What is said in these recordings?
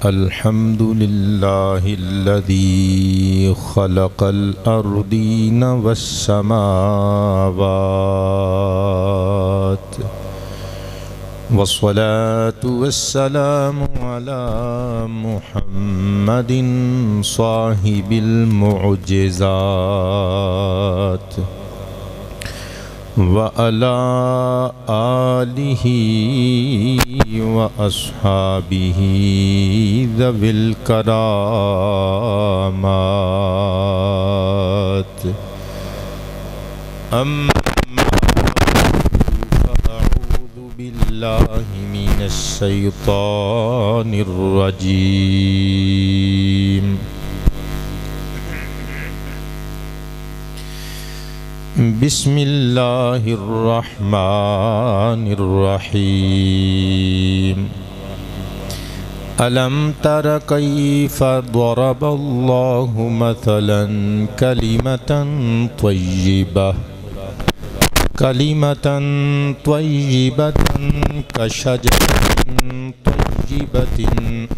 الحمد لله الذي خلق الأرضين والسماوات والصلاة والسلام على محمد صاحب المعجزات وعلى آله وأصحابه ذوي الكرامات أما فأعوذ بالله من الشيطان الرجيم بسم الله الرحمن الرحيم ألم تر كيف ضرب الله مثلا كلمة طيبة كشجرة طيبة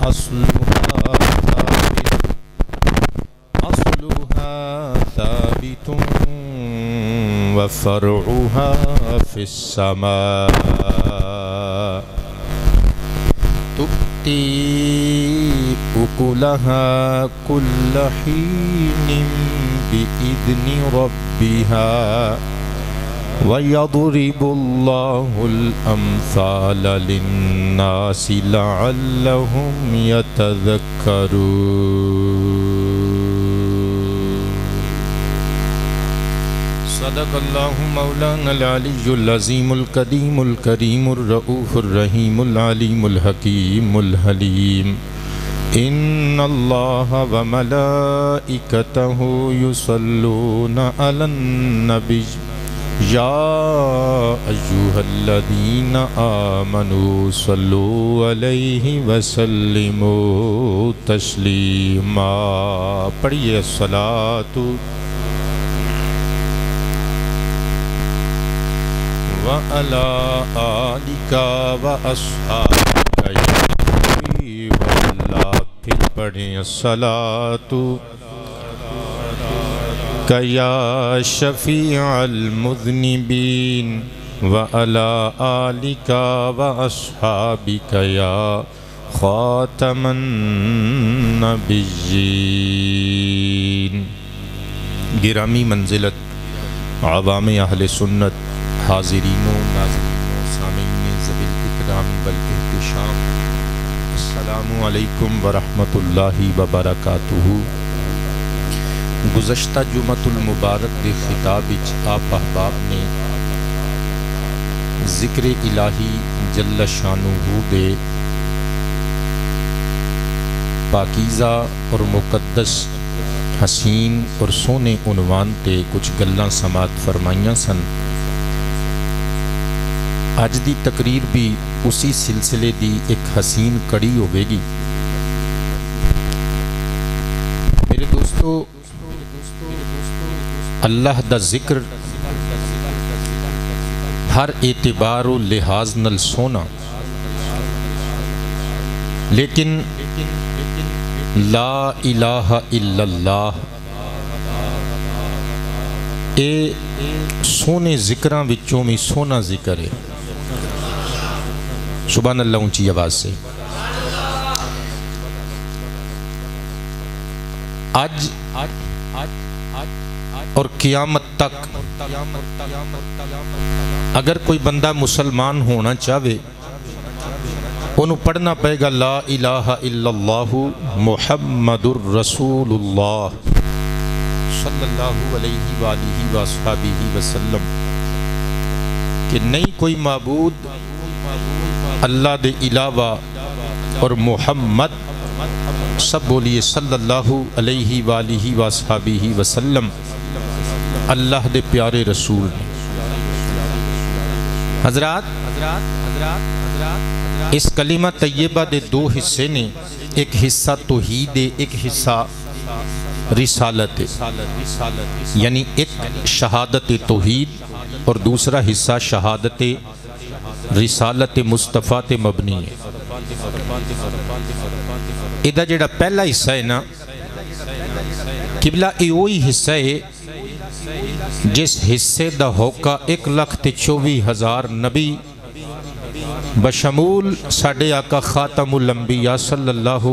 أصلها ثابت وفرعها في السماء تؤتي أكلها كل حين بإذن ربها ويضرب الله الأمثال للناس لعلهم يتذكرون. صدق الله مولانا العلي العظيم القديم الكريم الرؤوف الرحيم العليم الحكيم الحليم. إن الله وملائكته يصلون على النبي يا أيها الذين آمنوا صلوا عليه وسلموا تسليما. پڑھیے الصلاة وعلى آلك وأصحابك والله. پھر پڑھیں الصلاة يا شفيع المذنبين وعلى آلك وأصحابك يا خاتم النبيين. گرامی منزلت عوام اہل سنت، حاضرین و ناظرین و سامعین ذوی الاکرام والاحتشام، السلام علیکم ورحمۃ اللہ وبرکاتہ. گزشتہ جمعۃ المبارک کے خطاب وچ آپ احباب نے ذکر الہی جل شانہ دے پاکیزہ اور مقدس حسین اور سونے عنوان تے کچھ گلاں سماعت فرمائیاں سن. اج دی تقریر بھی اسی سلسلے دی ایک حسین کڑی ہوے گی. میرے دوستو، اللہ دا ذکر ہر اعتبار و لحاظ نل سونا، لیکن لا الہ الا اللہ اے سونے ذکراں وچوں میں سونا ذکر ہے. سبحان اللہ اونچی آواز سے. آج اور قیامت تک اگر کوئی بندہ مسلمان ہونا چاہے انہوں پڑھنا پڑے گا لا الہ الا اللہ محمد الرسول اللہ صلی اللہ علیہ وآلہ وآلہ وسلم، کہ نہیں کوئی معبود اللہ دے علاوہ، اور محمد سب بولیے صلی اللہ علیہ وآلہ وآلہ وسلم اللہ دے پیارے رسول نے. حضرات اس کلمہ طیبہ دے دو حصے نے، ایک حصہ توحید ہے، ایک حصہ رسالت ہے. یعنی ایک شہادت توحید اور دوسرا حصہ شہادت رسالت مصطفیٰ تے مبنی ہے. ਇਹਦਾ ਜਿਹੜਾ ਪਹਿਲਾ ਹਿੱਸਾ ਹੈ ਨਾ ਕਿਬਲਾ, ਇਹ ਉਹੀ ਹਿੱਸਾ ਹੈ ਜਿਸ ਹਿੱਸੇ ਦਾ ਹੋਕਾ 1,24,000 ਨਬੀ ਬਸ਼ਮੂਲ ਸਾਡੇ ਆਕਾ ਖਾਤਮੁਲ ਅੰਬਿਆ ਸੱਲੱਲਾਹੁ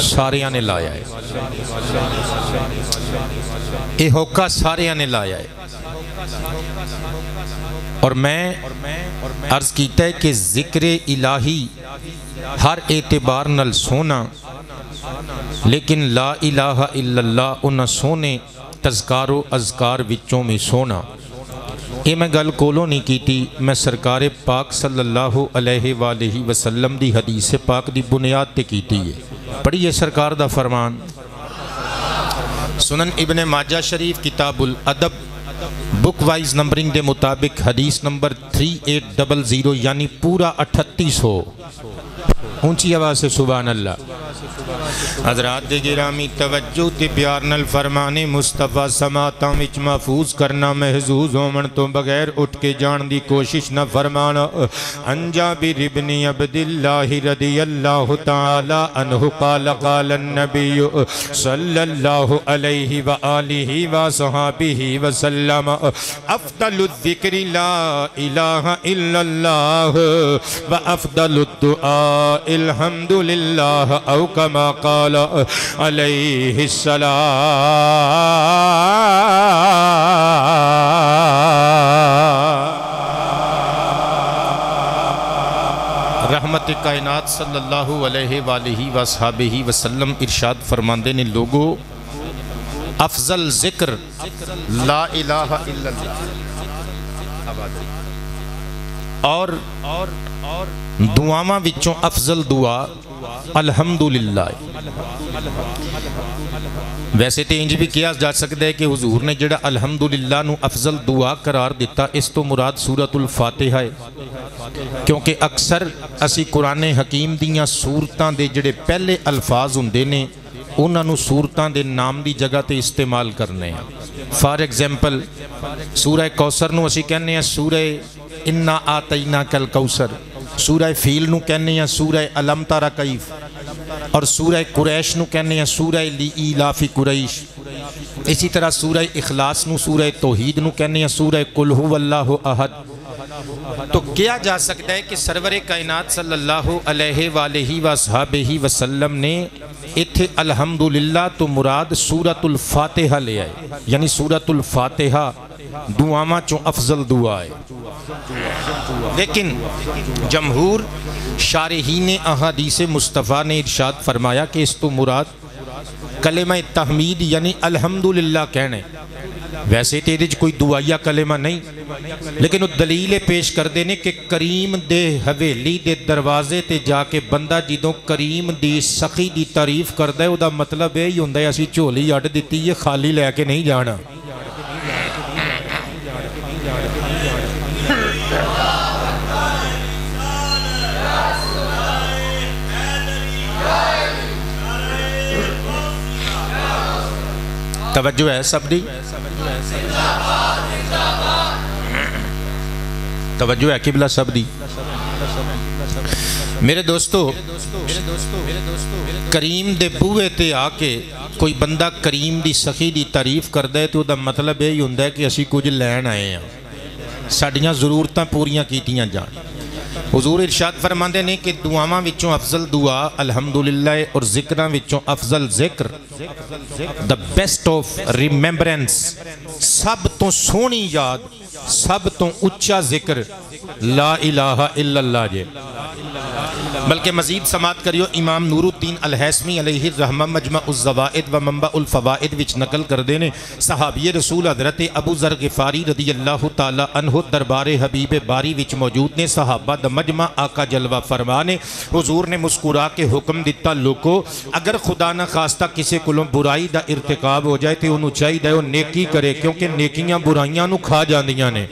ਸਾਰਿਆਂ ਨੇ ਲਾਇਆ ਹੈ। ਇਹ ਹੋਕਾ ਸਾਰਿਆਂ ਨੇ ਲਾਇਆ ਹੈ। اور میں عرض کیتا ہے کہ ذکر الہی ہر اعتبار نل سونا، لیکن لا الہ الا اللہ انہاں سونے تذکار و اذکار وچوں میں سونا۔ یہ میں گل کولوں نہیں کیتی، میں سرکار پاک صلی اللہ علیہ وآلہ وسلم دی حدیث پاک دی بنیاد تے کیتی ہے۔ پڑھیے سرکار دا فرمان، سنن ابن ماجہ شریف کتاب الادب بک وائز نمبرنگ دے مطابق حدیث نمبر 3800 یعنی پورا 3800۔ اونچی آواز سے سبحان اللہ۔ حضرات گرامی توجہ تے پیار نال فرمان مصطفیٰ سماعتاں وچ محفوظ کرنا، محظوظ ہومن تو بغیر اٹھ کے جان دی کوشش نہ فرمانا۔ عن جابر بن عبد اللہ رضی اللہ تعالی عنہ قال قال النبی صلی اللہ علیہ وآلہ وصحبہ وسلم افضل الذکر لا الہ الا اللہ وافضل الدعاء الحمد للہ او کما قال علیہ السلام۔ رحمت کائنات صلی اللہ علیہ وآلہ وصحبہ وسلم ارشاد فرماندے نے، لوگو افضل ذکر لا الہ الا اللہ، اور دعاواں وچوں افضل دعا الحمدللہ۔ ویسے تو انج بھی کیا جا سکتا ہے کہ حضور نے جڑا الحمدللہ نو افضل دعا قرار دیتا، اس تو مراد سورۃ الفاتحہ ہے، کیونکہ اکثر اسی قرآن حکیم دیاں سورتاں دے جڑے پہلے الفاظ ہوندے نے انہاں نو سورتاں دے نام دی جگہ تے استعمال کرنے ہیں۔ فار ایگزامپل سورہ کوثر نو اسی کہنے ہیں سورہ انا آتیناک الکوثر، سورہ فیل نو کہنے ہیں سورہ الم تر کیف، اور سورہ قریش نو کہنے ہیں سورہ لإیلاف قریش۔ اسی طرح سورہ اخلاص نو سورہ توحید نو کہنے ہیں سورہ قل هو اللہ احد۔ تو کیا جا سکتا ہے کہ سرور کائنات صلی اللہ علیہ وآلہ وصحبہ وسلم نے اتھے الحمدللہ تو مراد سورۃ الفاتحہ لے آئے، یعنی سورۃ الفاتحہ دعاواں چوں افضل دعا ہے۔ لیکن جمہور شارحین احادیث مصطفیٰ نے ارشاد فرمایا کہ اس تو مراد کلمہ تحمید یعنی الحمدللہ کہنے۔ ویسے تو یہ کوئی دعائیہ کلمہ نہیں، لیکن وہ دلیل پیش کر دینے کہ کریم دے حویلی دے دروازے تے جا کے بندہ جدوں کریم دی سخی دی تعریف کردہ ہے، وہ دا مطلب ہے یہ ہوندہ ہے اسی چولی اڑ دیتی یہ خالی لے کے نہیں جانا۔ توجہ ہے سب دی؟ توجہ ہے قبلہ سب دی؟ میرے دوستو کریم دے بوئے تے آکے کوئی بندہ کریم دی سخی دی تعریف کر دے تو دا مطلب یہ ہوندہ ہے کہ اسی کچھ لین آئے ہیں، ساڑیاں ضرورتاں پوریاں کیتیاں جان۔ حضور ارشاد فرماندے نے کہ دعاواں وچوں افضل دعا الحمدللہ اور ذکراں وچوں افضل ذکر the best of remembrance، سب تو سونی یاد، سب تو اچھا ذکر لا الہ الا اللہ جے۔ بلکہ مزید سماعت کریو، امام نور الدین الحیثمی علیہ الرحمہ مجمع الزوائد و منبع الفوائد وچ نقل کر دینے، صحابی رسول حضرت ابو ذر غفاری رضی اللہ تعالی عنہ دربار حبیب باری وچ موجود نے، صحابہ دا مجمع آقا جلوہ فرمانے، حضور نے مسکرا کے حکم دیتا، لوگو اگر خدا نہ خواستہ کسی کلوں برائی دا ارتکاب ہو جائے تو انہوں چاہیے وہ نیکی کرے، کیونکہ نیکیاں برائیاں نو کھا جاندیاں نے۔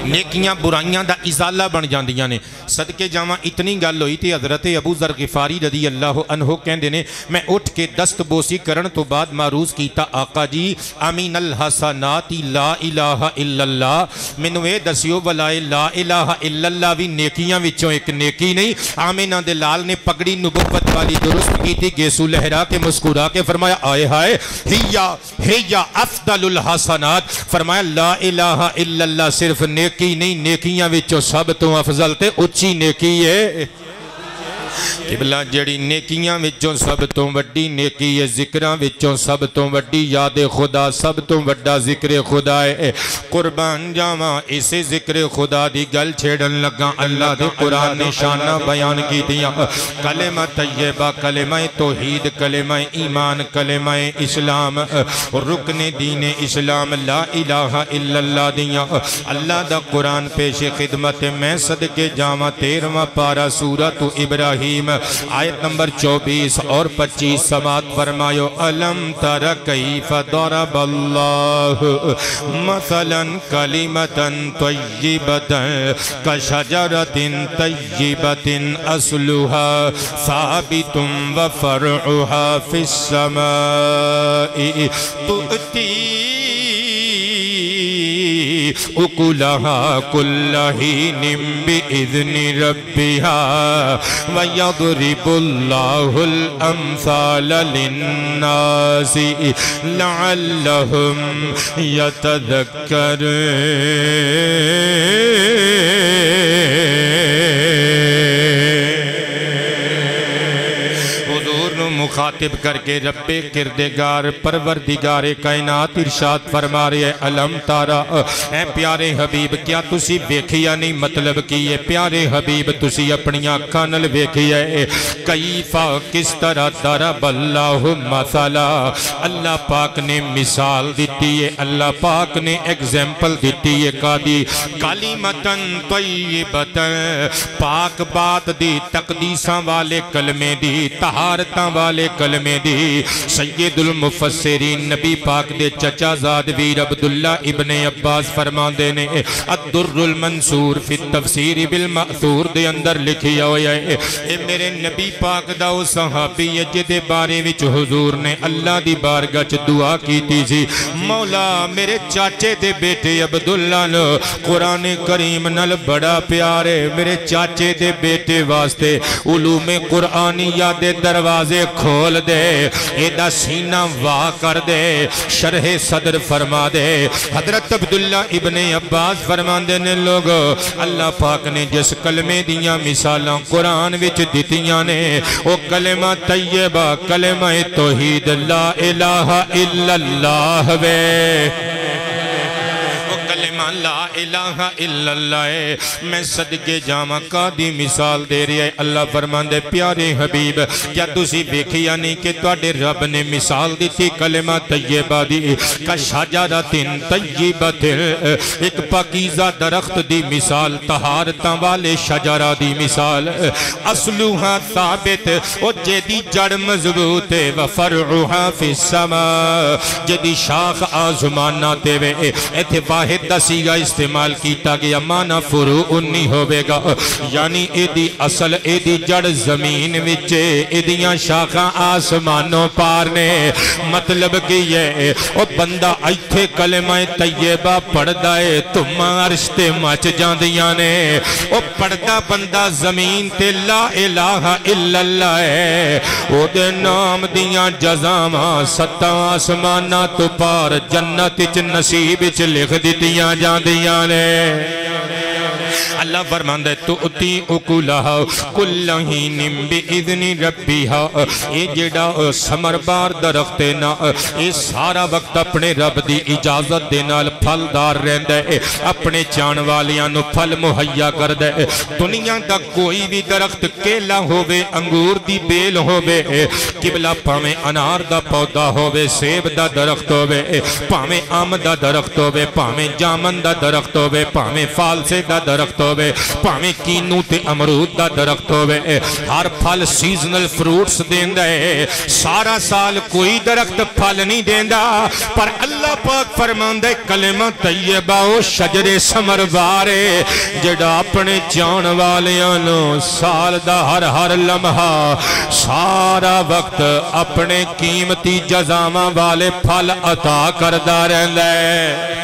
نیکیاں برائیاں دا ازالہ بن جاندیاں نے صدقے جاواں اتنی گل ہوئی تھی حضرت ابو ذر غفاری رضی اللہ عنہ کہندے نے میں اٹھ کے دست بوسی کرن تو بعد معروض کیتا آقا جی امین الحسنات لا الہ الا اللہ مینوں اے دسیو بلائے لا الہ الا اللہ بھی نیکیاں وچوں ایک نیکی نہیں آمینہ دے لال نے پگڑی نبوت والی درست کی تھی گیسو لہرا کے مسکرا کے فرمایا آئے ہائے ہیا افضل الحسنات فرمایا لا الہ الا اللہ صرف نیکی نہیں نیکیاں وچوں سب تو افضل تے اچھی نیکی ہے قبلہ جڑی نیکیاں وچوں سب تو وڈی نیکی ہے ذکراں وچوں سب تو وڈی یاد خدا سب تو وڈا ذکر خدا ہے قربان جاواں اسے ذکر خدا دی گل چھیڑن لگا اللہ دے قرآن نے شانہ بیان کی دیا کلمہ طیبہ کلمہ توحید کلمہ ایمان کلمہ اسلام رکن دین اسلام لا الہ الا اللہ دیا اللہ دا قرآن پیش خدمت میں صدقے جاواں 13واں پارہ سورۃ ابراہیم آیت نمبر 24 اور 25 سماعت فرمایو الم تر کیف ضرب اللہ مثلا کلمتا طیبتا کشجرۃ طیبۃ اصلها ثابت وفرعها فی السماء تؤتی اکلها کل حین بإذن ربها وَيَضْرِبُ اللَّهُ الْأَمْثَالَ لِلنَّاسِ لَعَلَّهُمْ مخاطب کر کے رب کردگار پروردگار کائنات ارشاد فرما رہے ہیں علم تارا اے پیارے حبیب کیا تسی ویکھیا نہیں مطلب کی ہے پیارے حبیب تسی اپنی آنکھاں نال ویکھیا ہے کیفا کس طرح ضرب اللہ مثلا اللہ پاک نے مثال دیتی ہے اللہ پاک نے ایگزامپل دیتی ہے قادی کلمتن طیبتن پاک بات دی تقدیساں والے کلمے دی طہارتاں والے کلمے دی سید المفسرین نبی پاک دے چچا زاد ویر عبداللہ ابن عباس فرمان دینے الدر المنصور فی التفسیر بالمأثور دے اندر لکھیا ہویا ہے اے میرے نبی پاک دا او صحابی جدے بارے وچ حضور نے اللہ دی بارگاہ چ دعا کیتی سی مولا میرے چاچے دے بیٹے عبداللہ نو قرآن کریم نال بڑا پیارے میرے چاچے دے بیٹے واسطے علوم قرآنیہ دے دروازے کھول دے ایدہ سینہ واہ کر دے شرح صدر فرما دے حضرت عبداللہ ابن عباس فرمان دینے لوگو اللہ پاک نے جس کلمے دیاں مثالاں قرآن وچ دیتیاں نے وہ کلمہ طیبہ کلمہ توحید لا الہ الا اللہ وے لا الہ الا اللہ میں صدقے جامع کا دی مثال دے رہی ہے اللہ فرمان دے پیارے حبیب کیا تسی ویکھیا نہیں کہ تواڈے رب نے مثال دیتی کلمہ طیبہ دی کا شجرۃ طیبۃ ایک پاکیزہ درخت دی مثال طہارتاں والے شجرہ دی مثال اصلها ثابت او جدی جڑ مضبوط ہے وفرعها فی السماء جدی شاخ آسماناں تے وے ایتھے واحد دا سیگا استعمال کیتا گیا مانا فروع نہیں ہوئے گا یعنی ایدی اصل ایدی جڑ زمین وچے ایدیاں شاخاں آسمانوں پارنے مطلب کہ یہ او بندہ ایتھے کلمہ طیبہ پڑھدا ہے تم عرشتے مچ جاندیاں نے او پڑھدا بندہ زمین تے لا الہ الا اللہ ہے او دے نام دیاں جزاماں ستاں آسمانہ تو پار جنت چ نصیب چ لکھ دیتیاں جاندیاں نے اللہ فرماندہ ہے تُؤْتِي أُكُلَهَا كُلَّ حِینٍ بِإِذْنِ رَبِّهَا اے جڑا سمربار درخت نا اے سارا وقت اپنے رب دی اجازت دے نال پھلدار رہندا ہے اپنے چان والیاں نو پھل مہیا کردا ہے دنیا دا کوئی بھی درخت کیلا ہووے انگور دی بیل ہووے قبلہ پاویں انار دا پودا ہووے سیب دا درخت ہووے پاویں آم دا درخت ہووے پاویں جامن دا درخت ہووے پاویں فالسے دا درخت درخت ہوئے پاویں کینو تے امرود دا درخت ہوئے ہر پھل سیزنل فروٹس دیندہ ہے سارا سال کوئی درخت پھل نہیں دیندہ پر اللہ پاک فرماندہ کلمہ طیبہ و شجر سمر بارے جڑا اپنے جان والیانو سال دا ہر لمحہ سارا وقت اپنے قیمتی جزامہ والے پھل عطا کردہ رہندہ ہے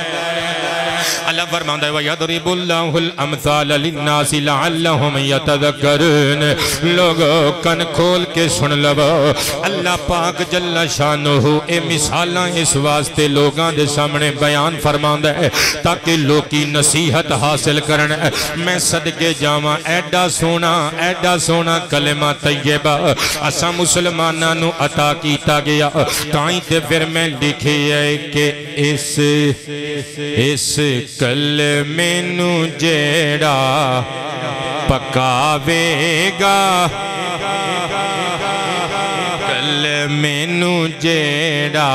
اللہ فرماندہ ہے وَيَضْرِبُ اللَّهُ الْأَمْثَالَ لِلنَّاسِ لَعَلَّهُمْ يَتَذَكَّرُونَ لوگو کن کھول کے سن لو اللہ پاک جل شانہ اے مثالاں اس واسطے لوگاں دے سامنے بیان فرماندہ ہے تاکہ لوگی نصیحت حاصل کرن میں صدقے جاواں ایڈا سونا کلمہ طیبہ اسا مسلمانہ نو عطا کیتا گیا تائیں تے پھر میں لکھی ہے کہ اس کلمے نو جیڑا پکاوے گا کلمے نو جیڑا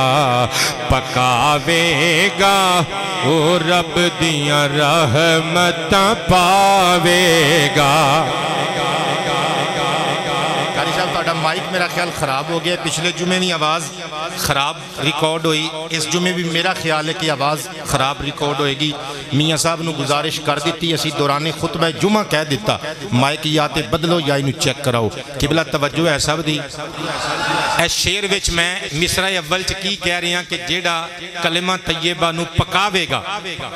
پکاوے گا او رب دیاں رحمتاں پاوے گا قاری صاحب تہاڈا مائک میرا خیال خراب ہو گیا پچھلے جمعے میں آواز خراب ریکارڈ ہوئی اس جمعے بھی میرا خیال ہے کہ آواز خراب ریکارڈ ہوئے گی میاں صاحب نو گزارش کر دیتی اسی دوران خطبہ جمعہ کہہ دیتا مائک یا تے بدلو یا انہوں چیک کراؤ قبلہ توجہ ہے سب دی اے شیر وچ میں مصرع اول چ کی کہہ رہی ہیں کہ جیڑا کلمہ طیبہ نو پکاوے گا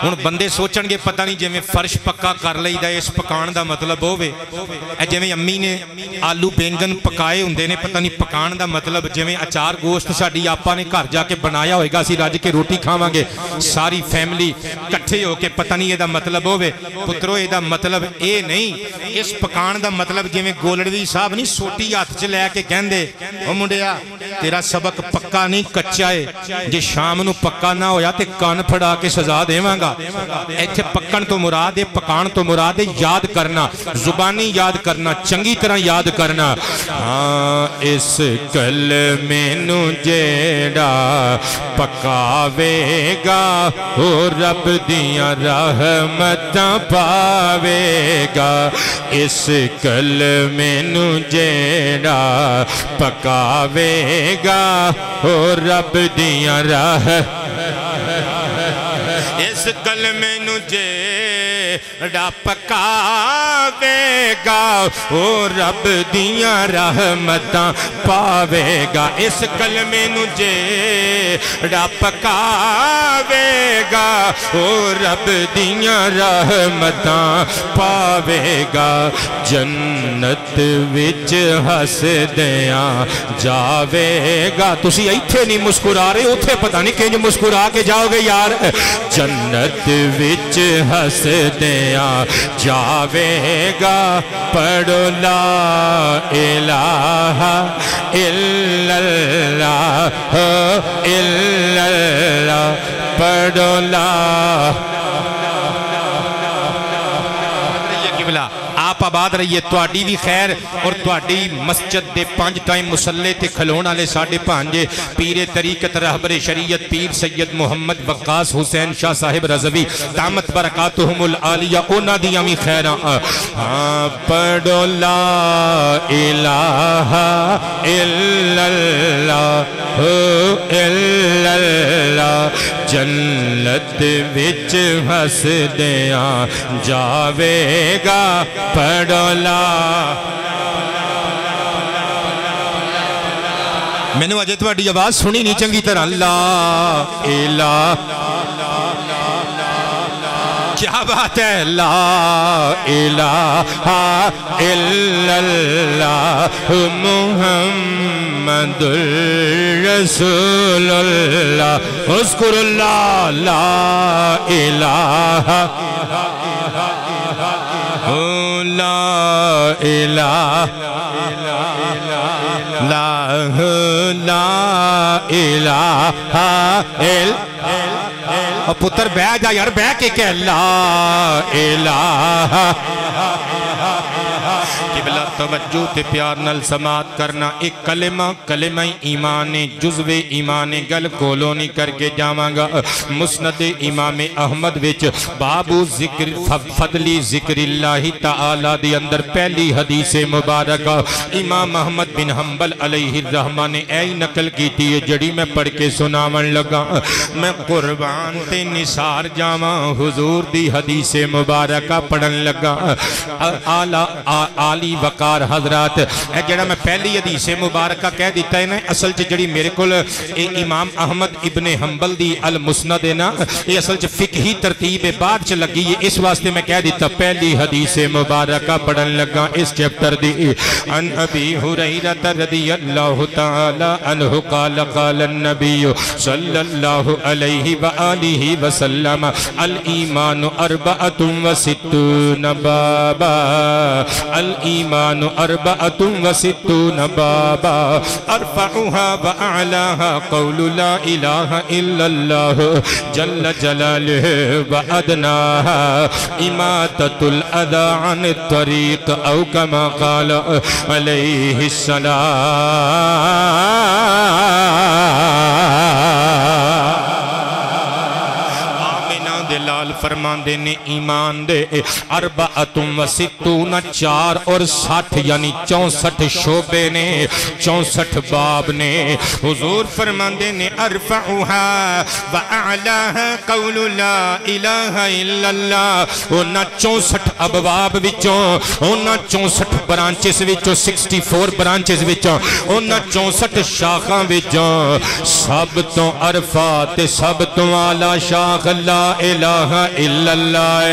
ہن بندے سوچن گے پتہ نہیں جویں فرش پکا کر لئی دا اس پکان دا مطلب ہووے اے جویں امی نے آلو بینگن پکائے ہوندے نے پتہ نہیں پکان دا مطلب جویں اچار گوشت ساڈی آپا نے گھر جا کے بنایا ہوئے گا اسی راج کے روٹی کھاواں گے ساری فیملی کٹھے ہو کے پتہ نہیں یہ دا مطلب ہوئے پترو یہ دا مطلب اے نہیں اس پکان دا مطلب جویں گولڑوی صاحب نہیں سوٹی ہاتھ چ لے کے کہندے او منڈیا تیرا سبق پکا نہیں کچا ہے جے شام نو پکا نہ ہویا تے کان پھڑا کے سزا دیواں گا ایتھے پکن تو مراد ہے پکان تو مراد ہے یاد کرنا زبانی یاد کرنا چنگی طرح یاد کرنا ہاں اس کلمے نو جیڑا پکاوے گا او رب دیاں رحمتاں پاوے گا اس کلمے نو جیڑا پکاوے گا او رب دیاں اس کلمے نو جیڑا پکاوے گا او رب دیاں رحمتاں پاوے گا اس کلمے نو جیڑا پکاوے گا او رب دیاں رحمتاں پاوے گا جنت وچ ہس دیاں جاوے گا تسی ایتھے نہیں مسکرا رہے اتھے پتہ نہیں کہ مسکرا کے جاؤ گے یار جنت وچ ہس دیاں جاوے گا پڑھو لا الہ الا اللہ الا اللہ پڑھو لا آپ آباد رہیے تواڈی بھی خیر اور تواڈی مسجد دے 5 ٹائم مسلے تے کھلون والے ساڈے بھانجے پیر طریقت رہبر شریعت پیر سید محمد وقاص حسین شاہ صاحب رضوی دامت برکاتہم العالیہ انہاں دیاں وی خیراں پڑھو لا الہ الا اللہ الا اللہ جنت وچ ہس دیاں جاوے گا پڑھو لا میں نے اجے تواڈی آواز سنی نہیں چنگی طرح لا الہ کیا بات ہے لا الہ الا اللہ محمد رسول اللہ اذکر اللہ لا الہ لا الہ لا الہ اور پتر بہ جا یار بہ کے کہ لا الہ قبلہ توجہ تے پیار نال سماعت کرنا ایک کلمہ ایمان جزو ایمان گل کولونی کر کے جاواں گا مسند امام احمد وچ باب ذکر فضلی ذکر اللہ تعالی دی اندر پہلی حدیث مبارکہ امام احمد بن حنبل علیہ الرحمہ نے اے نقل کیتی ہے جڑی میں پڑھ کے سناون لگا میں قربان تے نثار جاواں حضور دی حدیث مبارکہ پڑھن لگا عالی وقار حضرات اے جڑا میں پہلی حدیث مبارکہ کہہ دیتا ہے نا اصل چ جڑی میرے کول امام احمد ابن حنبل دی المسند ہے نا یہ اصل چ فقہی ترتیب بعد چ لگی ہے اس واسطے میں کہہ دیتا پہلی حدیث مبارکہ پڑھن لگا اس چیپٹر دی ان ابی ہریرہ رضی اللہ تعالی عنہ قال قال النبی صلی اللہ علیہ وآلہ وسلم الایمان اربعۃ وستون بابا الایمان اربعۃ وستون بابا ارفعها واعلاها قول لا الہ الا اللہ جل جلالہ وادناها اماطۃ الاذى عن الطریق او کما قال علیہ السلام دلال فرماندے نے ایمان دے اربعۃ و ستون 4 اور 60 یعنی 64 شعبے نے 64 باب نے حضور فرماندے نے ارفعها واعلاها قول لا الہ الا اللہ اونا 64 ابواب وچوں اونا 64 برانچز وچوں 64 برانچز وچوں اونا 64 شاخاں وچوں سب تو عرفہ تے سب تو اعلی شاخ لا الہ الا اللہ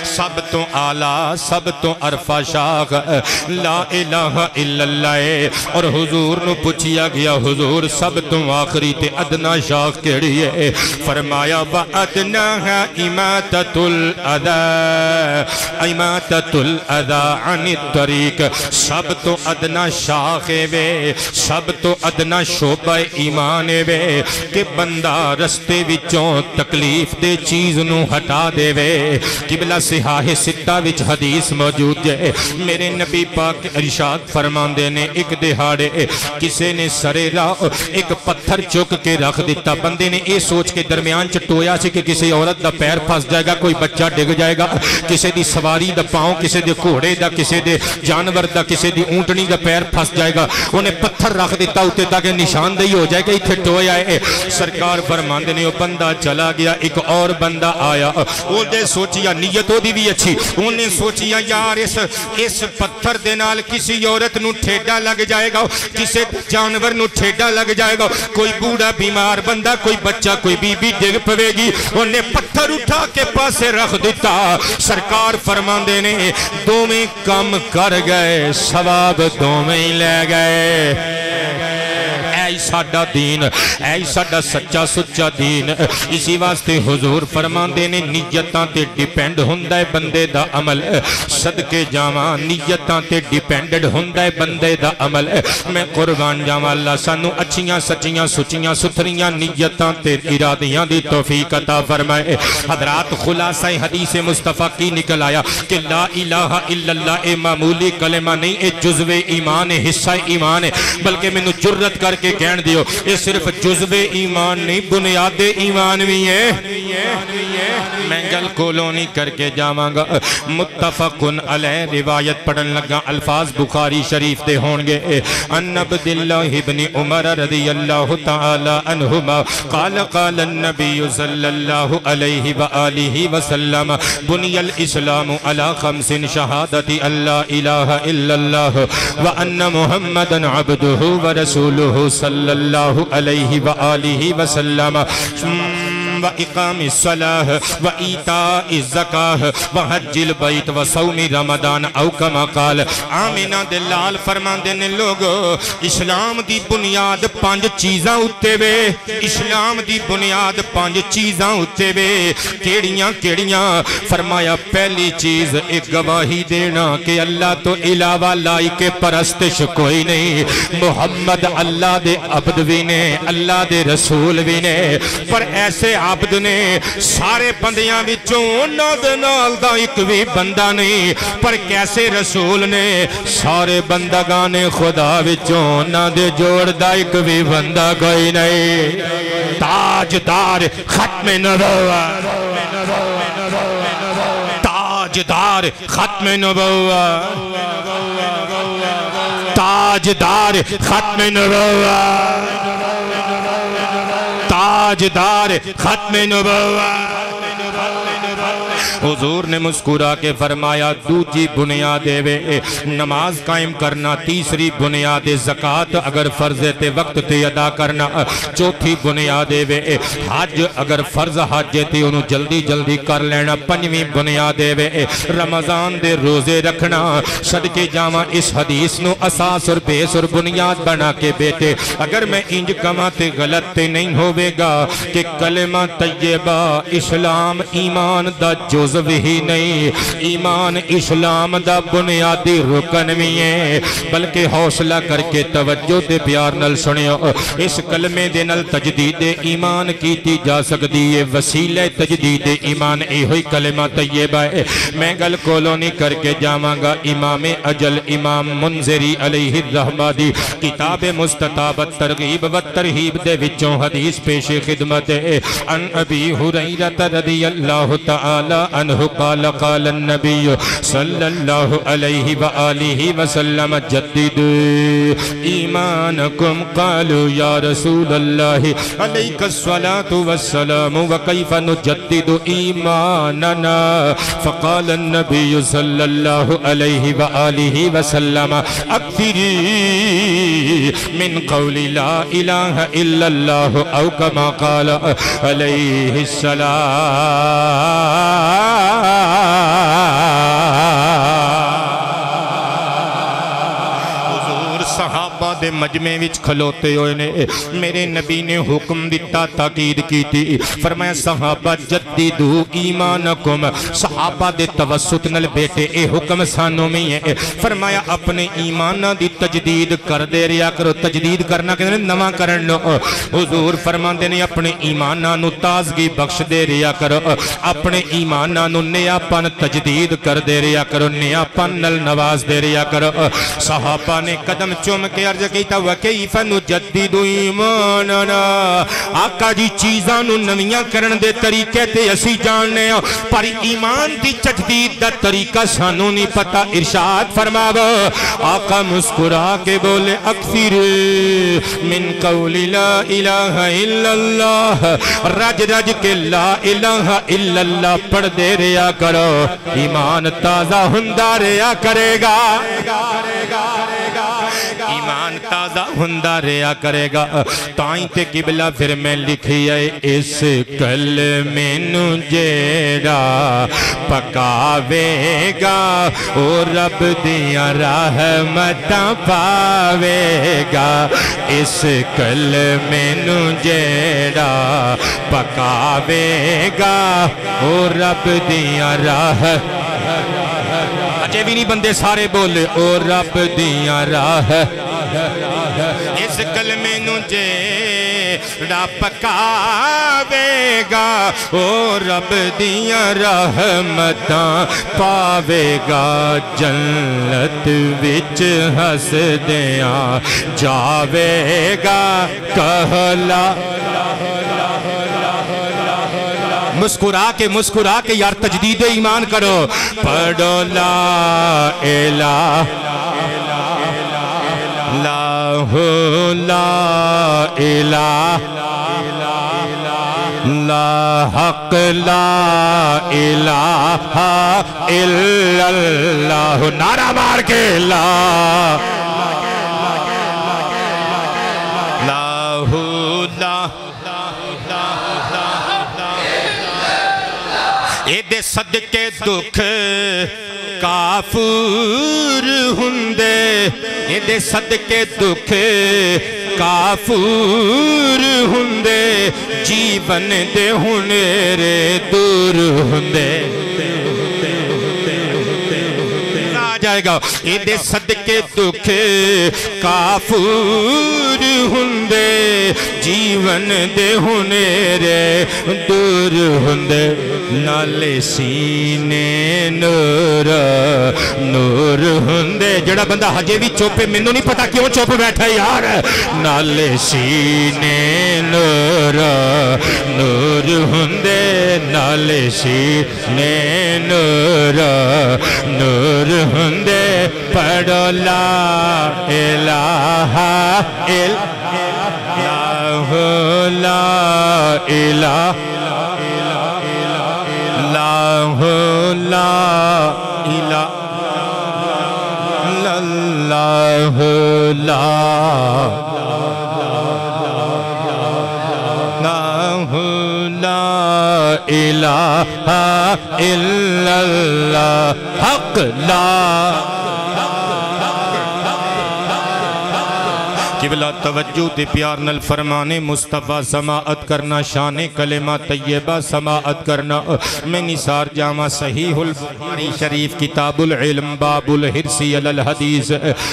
سب تو اعلیٰ سب تو عرفہ شاخ لا الہ الا اللہ اور حضور نو پوچھیا گیا حضور سب تو آخری تے ادنا شاخ کیڑی ہے فرمایا وَأَدْنَاهَا إِمَاتَةُ الْأَذَى عَنِ الطَّرِيقِ سب تو ادنا شاخ وے سب تو ادنا شعبہ ایمان وے کہ بندہ رستے وچوں تکلیف دے چیز نو ہٹا دے وے قبلہ سے ستہ وچ حدیث موجود ہے میرے نبی پاک ارشاد فرماندے نے ایک دہاڑے کسے نے سرے راہ ایک پتھر چک کے رکھ دیتا بندے نے اے سوچ کے درمیان چٹویا سے کہ کسی عورت دا پیر پھنس جائے گا کوئی بچہ ڈگ جائے گا کسی دی سواری دا پاؤں کسی دے گھوڑے دا کسی دے جانور دا کسی دی اونٹنی دا پیر پھنس جائے گا انہیں پتھر رکھ دیتا ہوتے تاکہ نشاندہی ہو جائے کہ اتھے ٹویا ہے سرکار فرماندے نے وہ بندہ چلا گیا ایک اور بندہ آیا وہ دے سوچیا نیت ہو دی بھی اچھی انہیں سوچیا یار اس پتھر دے نال کسی عورت نو ٹھیڈا لگ جائے گا کسی جانور نو ٹھیڈا لگ جائے گا کوئی بوڑھا بیمار بندہ کوئی بچہ کوئی بی بی ڈگ پوے گی انہیں پتھر اٹھا کے پاسے رکھ دیتا سرکار فرماندے نے دو میں کم کر گئے ثواب دو میں لے گئے اے ساڈا دین اے ساڈا سچا سچا دین اسی واسطے حضور فرماندے نے نیتاں تے ڈیپینڈ ہوندا ہے بندے دا عمل صدقے جاواں نیتاں تے ڈیپینڈڈ ہوندا ہے بندے دا عمل میں قربان جاواں اللہ سانو اچھیاں سچیاں سچیاں ستھریاں نیتاں تے ارادیاں دی توفیق عطا فرمائے حضرات خلاصہ حدیث مصطفیٰ کی نکل آیا کہ لا الہ الا اللہ اے معمولی کلمہ نہیں اے جزو ایمان ہے حصہ ایمان ہے بلکہ میں نے جرت کر کے کہن دیو یہ صرف جزو ایمان نہیں بنیاد ایمان بھی ہے میں گل کولونی کر کے جاواں گا متفقن علیہ روایت پڑھن لگا الفاظ بخاری شریف دے ہونگے ان عبداللہ ابن عمر رضی اللہ تعالی عنہما قال قال النبی صلی اللہ علیہ وآلہ وسلم بنی الاسلام علی خمس شہادت اللہ الہ الا اللہ وان محمدن عبدہ ورسولہ صلی اللہ علیہ وآلہ وسلم وإقام الصلاة وإيتاء الزكاة وحج البيت وصوم رمضان او کما قال آمینہ دلال فرماندے نے لوگو اسلام دی بنیاد 5 چیزاں اتے وے اسلام دی بنیاد 5 چیزاں اتے وے کیڑیاں کیڑیاں فرمایا پہلی چیز ایک گواہی دینا کہ اللہ تو علاوہ لائق پرستش کوئی نہیں محمد اللہ دے عبد بھی نے اللہ دے رسول بھی نے پر ایسے عبد نے سارے بندیاں وچوں انہاں دے نال دا ایک بھی بندہ نہیں پر کیسے رسول نے سارے بندگان خدا وچوں انہاں دے جوڑ دا ایک بھی بندہ کوئی نہیں تاجدار ختم نبوت تاجدار ختم نبوت تاجدار ختم نبوت تاجدار ختم نبوت حضور نے مسکرا کے فرمایا دوجی بنیاد وے نماز قائم کرنا تیسری بنیاد زکاة اگر فرض تے وقت تے ادا کرنا چوتھی بنیاد وے حج اگر فرض حج تے انہوں جلدی جلدی کر لینا پنجویں بنیاد وے رمضان دے روزے رکھنا صدقے جاواں اس حدیث نو اساس اور بیس اور بنیاد بنا کے بیٹے اگر میں انج کما تے غلط تے نہیں ہوئے گا کہ کلمہ طیبہ اسلام ایمان دا جزو ہی نہیں ایمان اسلام دا بنیادی رکن بھی ہے بلکہ حوصلہ کر کے توجہ دے پیار نل سنیو اس کلمے دے نل تجدید ایمان کیتی جا سکتی ہے وسیلہ تجدید ایمان اے ہوئی کلمہ طیبہ ہے میں گل کولونی کر کے جاواں گا امام اجل امام منذری علیہ الرحمہ دی کتاب مستطاب ترغیب و ترہیب دے وچوں حدیث پیش خدمت ہے ان ابی ہریرہ رضی اللہ تعالی عنہ قال قال النبی صلی اللہ علیہ وآلہ وسلم جدد ایمانکم قالوا یا رسول اللہ علیک الصلاة والسلام وکیف نجدد ایماننا فقال النبی صلی اللہ علیہ وآلہ وسلم اکثری من قول لا الہ الا اللہ او کما قال علیہ السلام صحابہ دے مجمع وچ کھلوتے ہوئے نے میرے نبی نے حکم دیتا تاکید کی تھی فرمایا صحابہ جدیدو ایمانکم صحابہ دے توسط نل بیٹے اے حکم سانوں میں ہے فرمایا اپنے ایمانہ دی تجدید کر دے ریا کرو تجدید کرنا کہ نواں کرنو حضور فرمان دینے اپنے ایمانہ نو تازگی بخش دے ریا کرو اپنے ایمانہ نو نیا پن تجدید کر دے ریا کرو نیا پن نل نواز دے ریا کرو صحابہ نے قدم چوم کے عرض کیتا وَكَيْفَ نُجَدِّدُ ایماننا آقا جی چیزاں نو نویاں کرن دے طریقے تے اسی جاننے ہو پر ایمان دی تجدید دا طریقہ سانوں نہیں پتا ارشاد فرماو آقا مسکرا کے بولے اکثر من قول لا الہ الا اللہ رج رج کے لا الہ الا اللہ پڑھ دے ریا کرو ایمان تازہ ہندہ ریا کرے گا ایمان تازہ ہندہ ریا کرے گا تائیں تے قبلہ پھر میں لکھی ہے اس کلمے نو جیڑا پکاوے گا او رب دیا رحمتاں پاوے گا اس کلمے نو جیڑا پکاوے گا او رب دیا اجے بھی نہیں بندے سارے بولے او رب دیا راہ اس کلمے نو جیڑا پکاوے گا او رب دیا رحمتاں پاوے گا جنت وچ ہس دیاں جاوے گا کہلا مسکرا کے یار تجدید ایمان کرو پڑھو لا الہ لا الہ لا حق لا الہ الا اللہ نعرہ مار کے لا دے صدقے دکھ کافور ہندے دے صدقے دکھ کافور ہندے جیون دے ہنرے دور ہندے جائے گا ایدے صدقے دکھے کافور ہندے جیون دے ہنیرے دور ہندے نالے سینے نور نور ہندے جڑا بندہ ہجے بھی چوپے میں نہیں پتا کیوں چوپ بیٹھا یار نالے سینے نور نور ہندے نالے سینے نور نور ہندے پڑھو لا الہ الا لا الہ لا لا الہ اللہ لا الہ الا اللہ حق لا قبلہ توجہ تے پیار نل فرمانے مصطفیٰ سماعت کرنا شان کلمہ طیبہ سماعت کرنا میں نثار جامع صحیح البخاری شریف کتاب العلم باب الحرصی علی الحدیث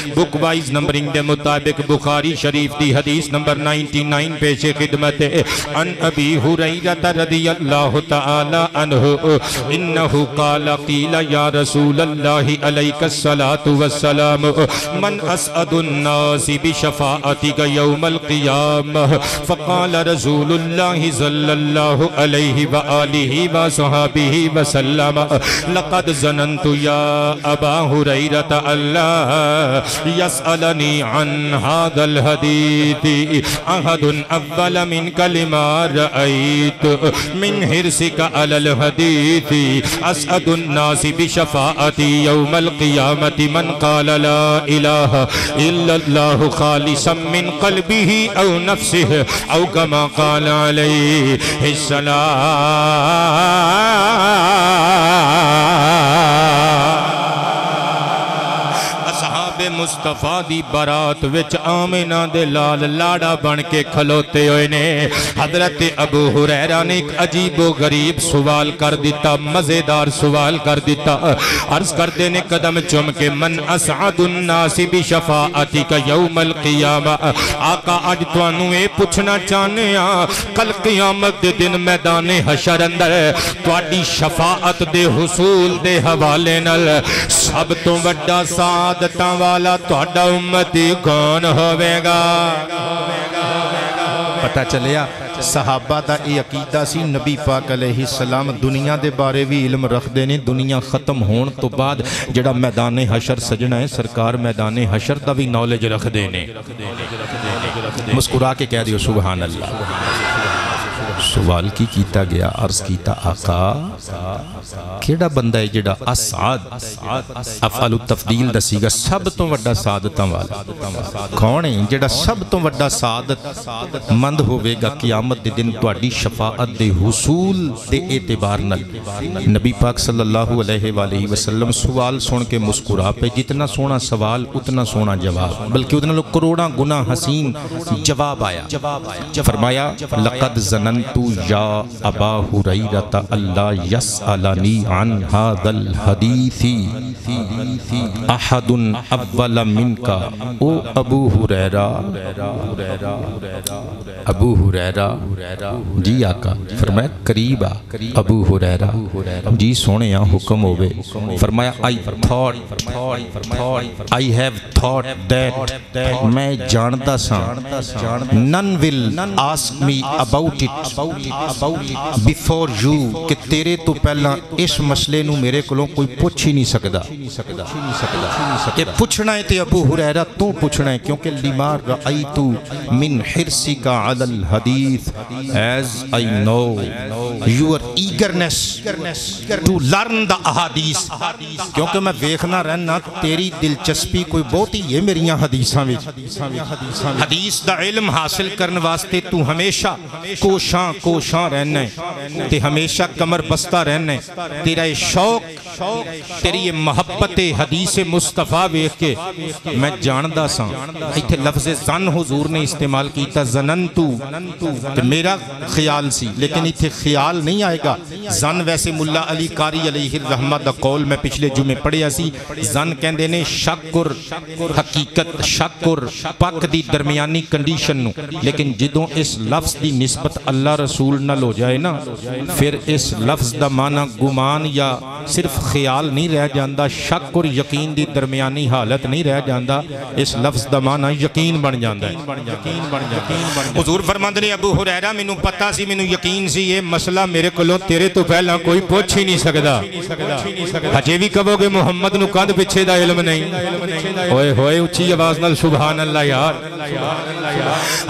بک وائز نمبرنگ دے مطابق بخاری شریف دی حدیث نمبر 99 پیش خدمت ان ابی ہریرہ رضی اللہ تعالی عنہ انہو قال قیل یا رسول اللہ علیہ الصلاة والسلام من اسعد الناس بشفاعتك يوم القيامة فقال رسول الله صلى الله عليه وآله وصحابه وسلم لقد ظننت يا أبا هريرة ألا يسألني عن هذا الحديث أحد أول من كلمة رأيت من حرصك على الحديث أسعد الناس بشفاعتي يوم القيامة من قال لا إله إلا الله خالصا من قلبه أو نفسه أو كما قال عليه السلام مصطفیٰ دی برات وچ آمینہ دے لال لاڑا بن کے کھلوتے ہوئے نے حضرت ابو ہریرہ نے ایک عجیب و غریب سوال کر دیتا مزیدار سوال کر دیتا عرض کردے نے قدم چم کے من اسعد الناس بشفاعتک یوم القیامہ آقا آج توانوں اے پوچھنا چاہنے کل قیامت دے دن میدان حشر اندر تواڈی شفاعت دے حصول دے حوالے نال سب تو وڈا سعادتاں والا تہاڈا امتی کون ہوے گا پتہ چلیا صحابہ دا ای عقیدہ سی نبی پاک علیہ السلام دنیا دے بارے بھی علم رکھ دینے دنیا ختم ہون تو بعد جڑا میدان حشر سجنا ہے سرکار میدان حشر دا بھی نالج رکھ دینے مسکرا کے کہہ دیو سبحان اللہ سوال کی کیتا گیا عرض کیتا آقا کیڑا بندہ ہے جڑا اسعاد افعال التفضیل دسی گا سب تو وڈا سعادتاں والا کون ہے جڑا سب تو وڈا سعادت مند ہوئے گا قیامت دے دن تواڈی شفاعت دے حصول دے اعتبار نال نبی پاک صلی اللہ علیہ وآلہ وسلم سوال سن کے مسکرا پہ جتنا سونا سوال اتنا سونا جواب بلکہ اتنا لوگ کروڑا گناہ حسین جواب آیا فرمایا لقد ظننت یا ابا ہریرہ اللہ یسألنی عن هذا الحدیث احد اول منک او ابو ہریرہ جی آقا فرمایا قریب ابو ہریرہ جی سونے یہاں حکم ہوئے فرمایا I have thought that میں جانتا سا none will ask me about it before you کہ تیرے تو پہلا اس مسئلے نو میرے کلوں کوئی پوچھ ہی نہیں سکدا کہ پوچھنا ہے تے ابو ہریرہ تو پوچھنا ہے کیونکہ لما رأیت من حرصک علی الحدیث as I know your eagerness to learn the ahadith کیونکہ میں دیکھنا رہنا تیری دلچسپی کوئی بہت ہی ہے میریاں حدیثاں حدیث دا علم حاصل کرنے واسطے تو ہمیشہ کوشاں رہنا ہے تے ہمیشہ کمر بستہ رہنا ہے تیرا یہ شوق تیری یہ محبت حدیث مصطفیٰ ویکھ کے میں جاندہ سا ایتھے لفظ ظن حضور نے استعمال کیتا ظننتو کہ میرا خیال سی لیکن ایتھے خیال خیال نہیں آئے گا. زن ویسے ملا علی قاری علیہ الرحمہ دا قول میں پچھلے جمعے پڑھیا سی. زن کہندے نے شک اور حقیقت، شک اور پک دی درمیانی کنڈیشن نو. لیکن جدوں اس لفظ دی نسبت اللہ رسول نال ہو جائے نا پھر اس لفظ دا معنی گمان یا صرف خیال نہیں رہ جاندا، شک اور یقین دی درمیانی حالت نہیں رہ جاندا. اس لفظ دا معنی یقین بن جاندا ہے. حضور فرماندے نے ابو ہریرہ مینوں پتہ سی، مینوں یقین سی یہ مسئلہ میرے کولوں تیرے تو پہلا کوئی پوچھ ہی نہیں سکدا. ہجے بھی کہو گے محمد نو کند پیچھے دا علم نہیں. ہوئے ہوئے اچھی آواز نال سبحان اللہ یار.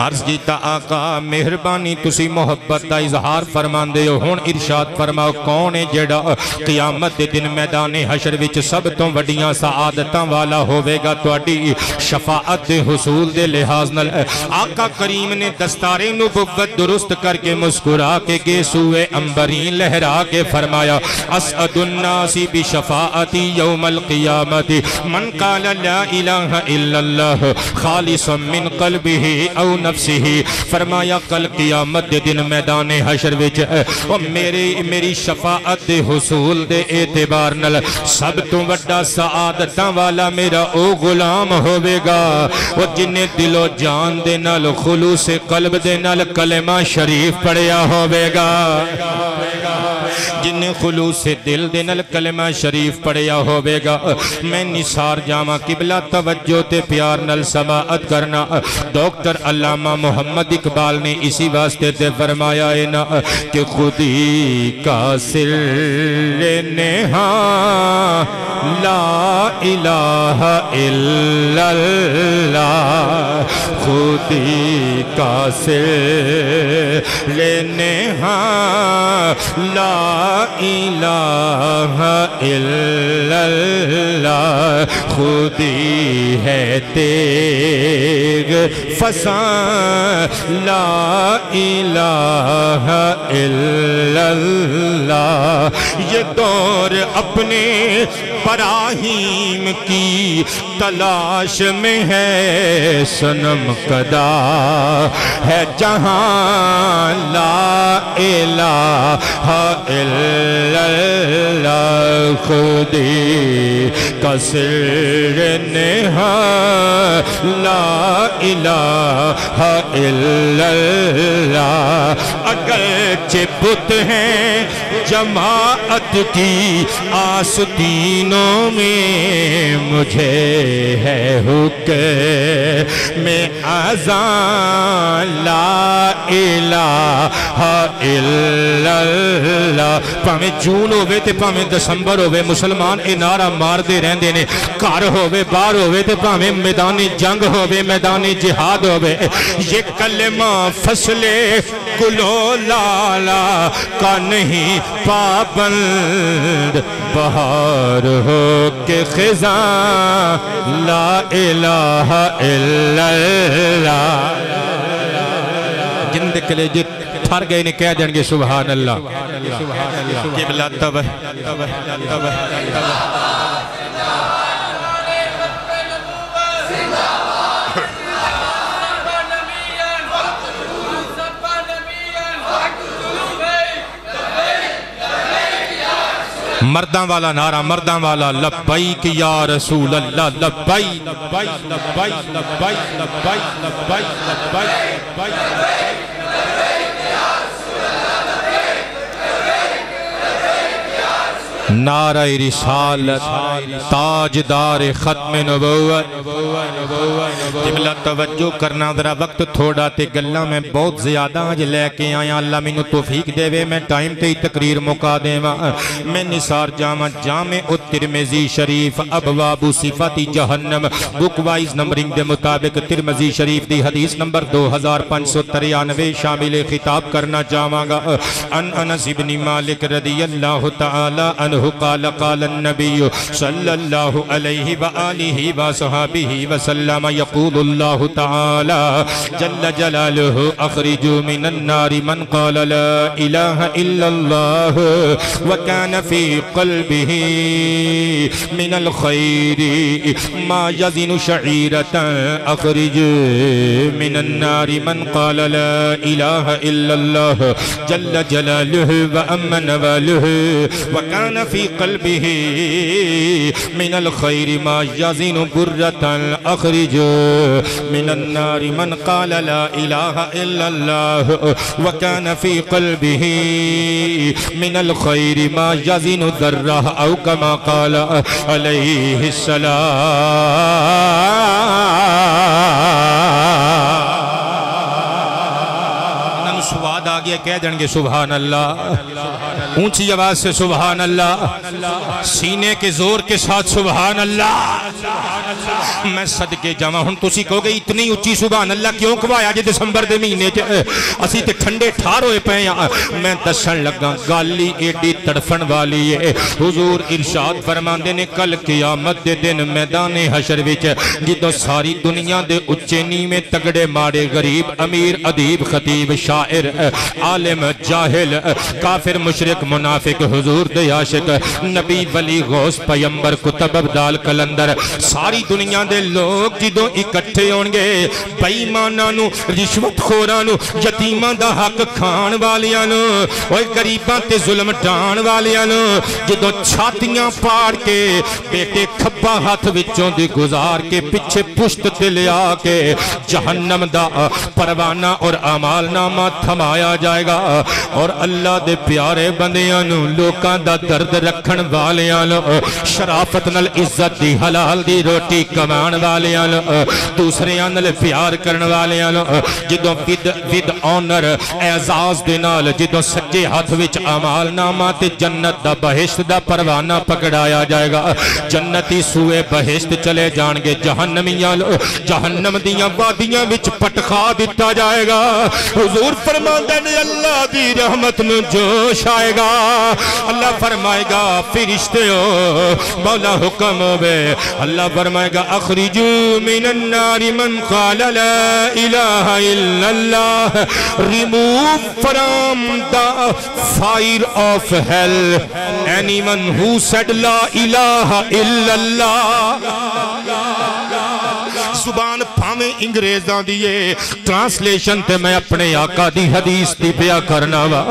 عرض کیتا آقا مہربانی تسی محبت دا اظہار فرماندے ہو. ہن ارشاد فرماؤ کون ہے جڑا قیامت دے دن میدان حشر وچ سب تو وڈیاں سعادتاں والا ہوے گا تہاڈی شفاعت دے حصول دے لحاظ نال. آقا کریم نے دستار نبوت درست کر کے مسکرا کے گیسوئے عنبرین لہرا کے فرمایا اسعد الناس بشفاعتی یوم القیامت من قال لا الہ الا اللہ خالصا من قلبہ او نفسہ. فرمایا کل قیامت دے دن میدان حشر وچ میری شفاعت دے حصول دے اعتبار نال سب تو وڈا سعادتاں والا میرا او غلام ہوے گا وہ جن دل و جان دے نال خلوص قلب دے نال کلمہ شریف پڑھیا ہوے گا. جن خلوص دل دے نال کلمہ شریف پڑھیا ہوے گا. میں نثار جاواں قبلہ توجہ تے پیار نال سماعت کرنا. ڈاکٹر علامہ محمد اقبال نے اسی واسطے تے فرمایا ہے نا کہ خودی کا سر نہاں لا الہ الا اللہ خودی کا سر نہاں لا الہ الا اللہ خودی ہے تیغ فسان لا الہ الا اللہ. یہ دور اپنے براہیم کی تلاش میں ہے صنم کدا ہے جہاں لا الہ الا اللہ خودی کا سر نہاں لا الہ الا اللہ. اگرچہ بت ہیں جماعت کی آستینوں میں مجھے ہے حکم اذان لا الہ الا اللہ. پاویں جون ہوئے تے پاویں دسمبر ہوئے مسلمان اے نعرہ مار دے رہندے نے. گھر ہوئے باہر ہوئے تے پاویں میدان جنگ ہوئے میدان جہاد ہوئے یہ کلمہ فصل گلو لالا کا نہیں پابند بہار ہو کے خزاں لا الہ الا اللہ. جن دے کلیجے تھر گئے نے کہہ دیں گے سبحان اللہ. قبلہ تبہ مردان والا نعرہ مردان والا لبیک یا رسول اللہ لبیک لبیک لبیک لبیک لبیک لبیک لبیک. نعرہ رسالت تاجدار ختم نبوت. قبلہ توجہ کرنا ذرا وقت تھوڑا تے گلہ میں بہت زیادہ آج لے کے آیا. اللہ مینوں توفیق دے وے میں ٹائم تے تقریر مکا دے ماں. میں نثار جامع جامع الترمذی شریف ابواب صفات جہنم بک وائز نمبرنگ دے مطابق ترمذی شریف دی حدیث نمبر 2593 شامل خطاب کرنا چاہواں گا. انس بن مالک رضی اللہ تعالی عنہ قال قال النبي صلى الله عليه وآله وصحبه وسلم يقول الله تعالى جل جلاله أخرجوا من النار من قال لا إله إلا الله وكان في قلبه من الخير ما يزن شعيرة أخرج من النار من قال لا إله إلا الله جل جلاله وأمن واله وكان في قلبه من الخير ما يزن برة أخرج من النار من قال لا إله إلا الله وكان في قلبه من الخير ما يزن ذرة أو كما قال عليه السلام سواد آگیا کہہ دیں گے سبحان اللہ اونچی آواز سے سبحان اللہ سینے کے زور کے ساتھ سبحان اللہ میں صدقے جاواں ہن تسی کہو گے اتنی اونچی سبحان اللہ کیوں کوایا جے دسمبر دے مہینے چ اسی تے ٹھنڈے ٹھار ہوئے پئے ہاں میں دسن لگا گالی ایڈی تڑفن والی ہے حضور ارشاد فرماندے نے کل قیامت دے دن میدان حشر وچ جدوں ساری دنیا دے اچے نیویں تگڑے ماڑے غریب امیر ادیب خطیب شاعر عالم جاہل کافر مشرک منافق حضور دے عاشق نبی ولی غوث پیمبر کتب ابدال کلندر ساری دنیا دے لوگ جدوں اکٹھے ہون گے بے ایماناں نو رشوت خوراں نو یتیماں دا حق کھان والیاں نو اوے غریباں تے ظلم ڈان والیاں نو جدوں چھاتیاں پاڑ کے بیٹے کھبا ہاتھ وچوں دی گزار کے پیچھے پشت تے لیا کے جہنم دا پروانہ اور اعمال نامہ تھمایا جائے گا اور اللہ دے پیارے بندیاں نو لوکاں دا درد رکھن والیاں نو شرافت نال عزت دی حلال دی روٹی کمان والیاں نو دوسرے نال پیار کرن والیاں نو جدوں ود آنر اعزاز دے نال جدوں سجے ہاتھ وچ اعمال نامہ تے جنت دا بہشت دا پروانہ پکڑایا جائے گا جنتی سوئے بہشت چلے جان گے جہنمیاں جہنم دیاں وادیاں وچ پٹخا دتا جائے گا حضور فرماندے نے اللہ دی رحمت نو جوش آئے گا اللہ فرمائے گا فرشتے ہو مولا حکم ہوئے اللہ فرمائے گا اخرجو من النار من قال لا الہ الا اللہ remove from the fire of hell anyone who said لا الہ الا اللہ زبان پھامے انگریزاں دیئے ٹرانسلیشن تے میں اپنے آقا دی حدیث دی بیا کرنا وا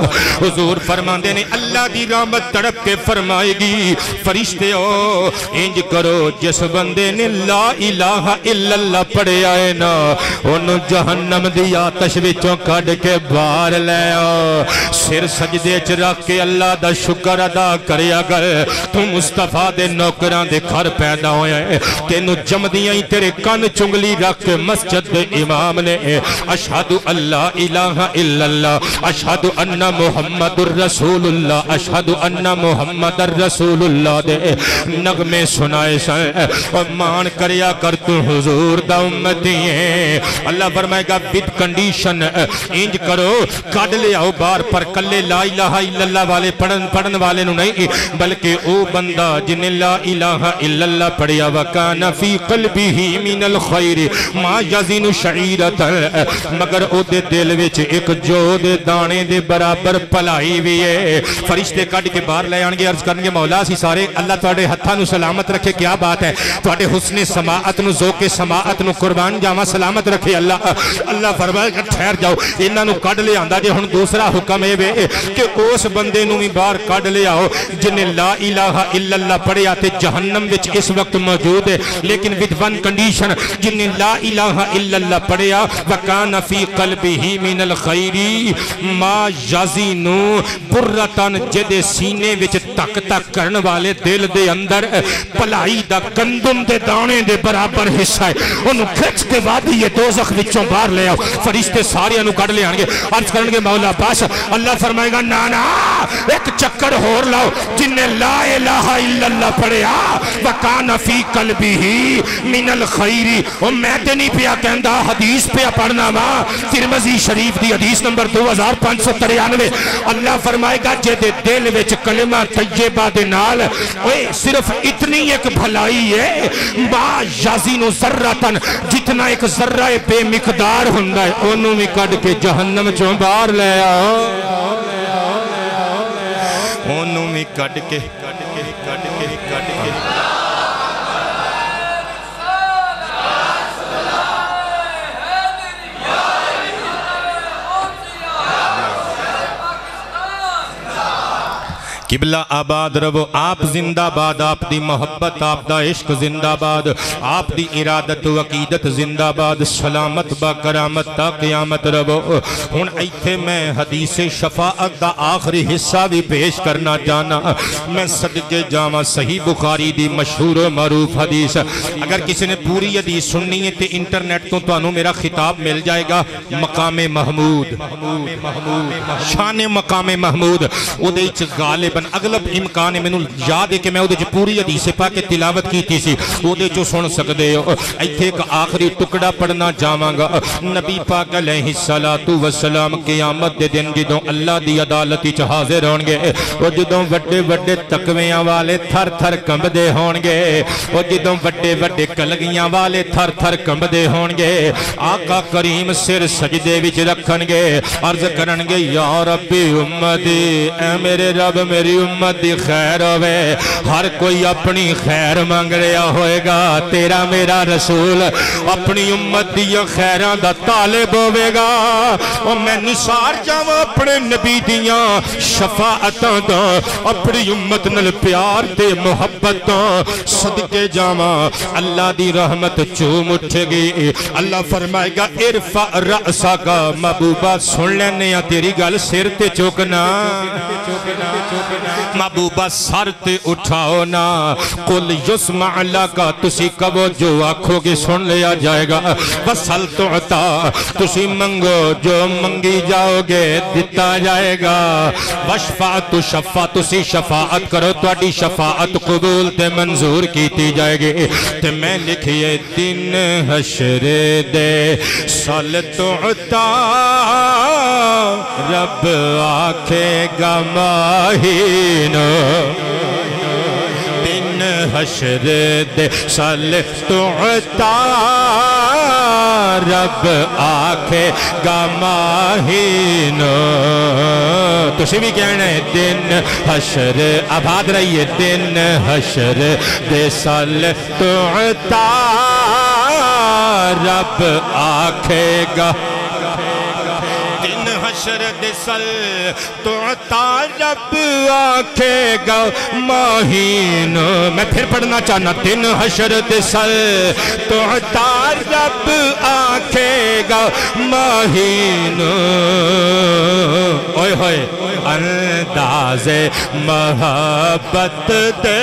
حضور فرماندے نے اللہ دی رحمت تڑپ کے فرمائے گی فرشتے ہو انج کرو جس بندے نے لا الہ الا اللہ پڑھے آئے نا انہوں جہنم دی آتش وچوں کھڑ کے باہر لے آؤ سر سجدے چ رکھ کے اللہ دا شکر ادا کریا گر تو مصطفیٰ دے نوکراں دے گھر پیدا ہوئے تینوں جمدیاں ہی تیرے کان چنگلی رکھ مسجد دے امام نے اشہدو اللہ الہ الا اللہ اشہدو ان محمد الرسول اللہ اشہدو ان محمد الرسول اللہ دے نغمے سنائے سائے اور مان کریا کر تو حضور دا امتی ہیں اللہ فرمائے گا ود کنڈیشن انج کرو کاڑ لے آؤ بار پر کلے لا الہ الا اللہ والے پڑھن والے نو نہیں بلکہ او بندہ جن لا الہ الا اللہ پڑھیا وکان فی قلبی من الخیر ما یزین شعیرت مگر او دے دل وچ ایک جو دے دانے دے برابر پلائی بھی ہے فرشتے کٹ کے باہر لے آنگے عرض کرنگے مولا سی سارے اللہ توڑے ہتھا نو سلامت رکھے کیا بات ہے توڑے حسن سماعت نو ذوق سماعت نو قربان جاما سلامت رکھے اللہ فرمائے کہ ٹھہر جاؤ انہاں نو کٹ لے آندہ جے ہن دوسرا حکم ہے کہ اس بندے نو بھی باہر کٹ لے آؤ جنہیں لا الہ الا اللہ پڑھے آتے جہنم وچ اس وقت موجود ہے لیکن with one condition جنہیں لا الہ الا اللہ پڑھے آ وکان فی قلبی من الخیری ما یزینو برتن جدے سینے وچ تک تک کرن والے دل دے اندر پلائی دا گندم دے دانے دے برابر حصہ ہے انہوں کھچ کے وادی یہ دوزخ وچوں باہر لے آؤ فرشتے سارے نو کڑ لے آنگے عرض کرنگے مولا پاس اللہ فرمائے گا نانا ایک چکر ہور لاؤ جن نے لا الہ الا اللہ پڑھے وَقَانَ فِي قَلْبِهِ مِنَ الْخَيْرِ اور میں تے نہیں پیا کہندہ حدیث پیا پڑھنا ماں ترمذی شریف دی حدیث نمبر 2593 اللہ فرمائے گا جے دے دل وچ کلمہ طیبہ دے نال صرف اتنی ایک بھلائی ہے ما یزین ذراتن جتنا ایک ذرہ بے مقدار ہوندہ ہے انہوں میں کڑ کے جہنم چوں باہر لے آؤ انہوں میں کڑ کے قبلہ آباد رہو آپ زندہ باد آپ دی محبت آپ دا عشق زندہ باد آپ دی ارادت و عقیدت زندہ باد سلامت با کرامت تا قیامت رہو ہون ایتھے میں حدیث شفاعت دا آخری حصہ بھی پیش کرنا چاہنا میں صدقے جامع صحیح بخاری دی مشہور و معروف حدیث اگر کسی نے پوری حدیث سننی ہے تے انٹرنیٹ تو انہوں میرا خطاب مل جائے گا مقام محمود شان مقام محمود او دے اچھ غالباً اغلب امکان میں یاد ہے کہ میں وہ پوری حدیث پاک کے تلاوت کی تھی سی وہ جو سن سکتے ہو ایتھے ایک آخری ٹکڑا پڑھنا چاہواں گا نبی پاک علیہ السلام قیامت دے دن جدوں اللہ دی عدالت وچ حاضر ہون گے وہ جدوں وڈے وڈے تقویاں والے تھر تھر کمبدے ہون گے وہ جدوں وڈے وڈے کلگیاں والے تھر تھر کمبدے ہون گے آقا کریم سر سجدے وچ رکھن گے عرض کرن گے یا ربی امتی اے میرے رب میری امت دی خیر ہوئے ہر کوئی اپنی خیر مانگ رہا ہوئے گا تیرا میرا رسول اپنی امت دی خیران دا طالب ہوئے گا اور میں نثار جاؤں اپنے نبی دیاں شفاعتاں دا اپنی امت نل پیار تے محبت دا صدقے جاؤں اللہ دی رحمت چوم اٹھے گی اللہ فرمائے گا ارفع رأسا کا محبوبہ سن لینے یا تیری گل سر تے چوکنا محبوبہ سر تے اٹھاؤ نا قل یسمع لکا تسی کبو جو آنکھوں کی سن لیا جائے گا وصل تو عطا تسی منگو جو منگی جاؤ گے دیتا جائے گا وشفاعت شفا تسی شفاعت کرو تو اڈی شفاعت قبول تے منظور کیتی جائے گی تے میں لکھئے دن حشر دے سال تو عطا رب آکھے گا ماہین دن حشر دے سال تو عطا رب آکھے گا ماہین تسی بھی کہنا ہے دن حشر آباد رہیے دن حشر دے سال تو عطا رب آکھے گا حشر دے سل تو عطا رب آکھے گا ماہین میں پھر پڑھنا چاہنا دن حشر دے سل تو عطا رب آکھے گا ماہین اوئے ہوئے انداز محبت دے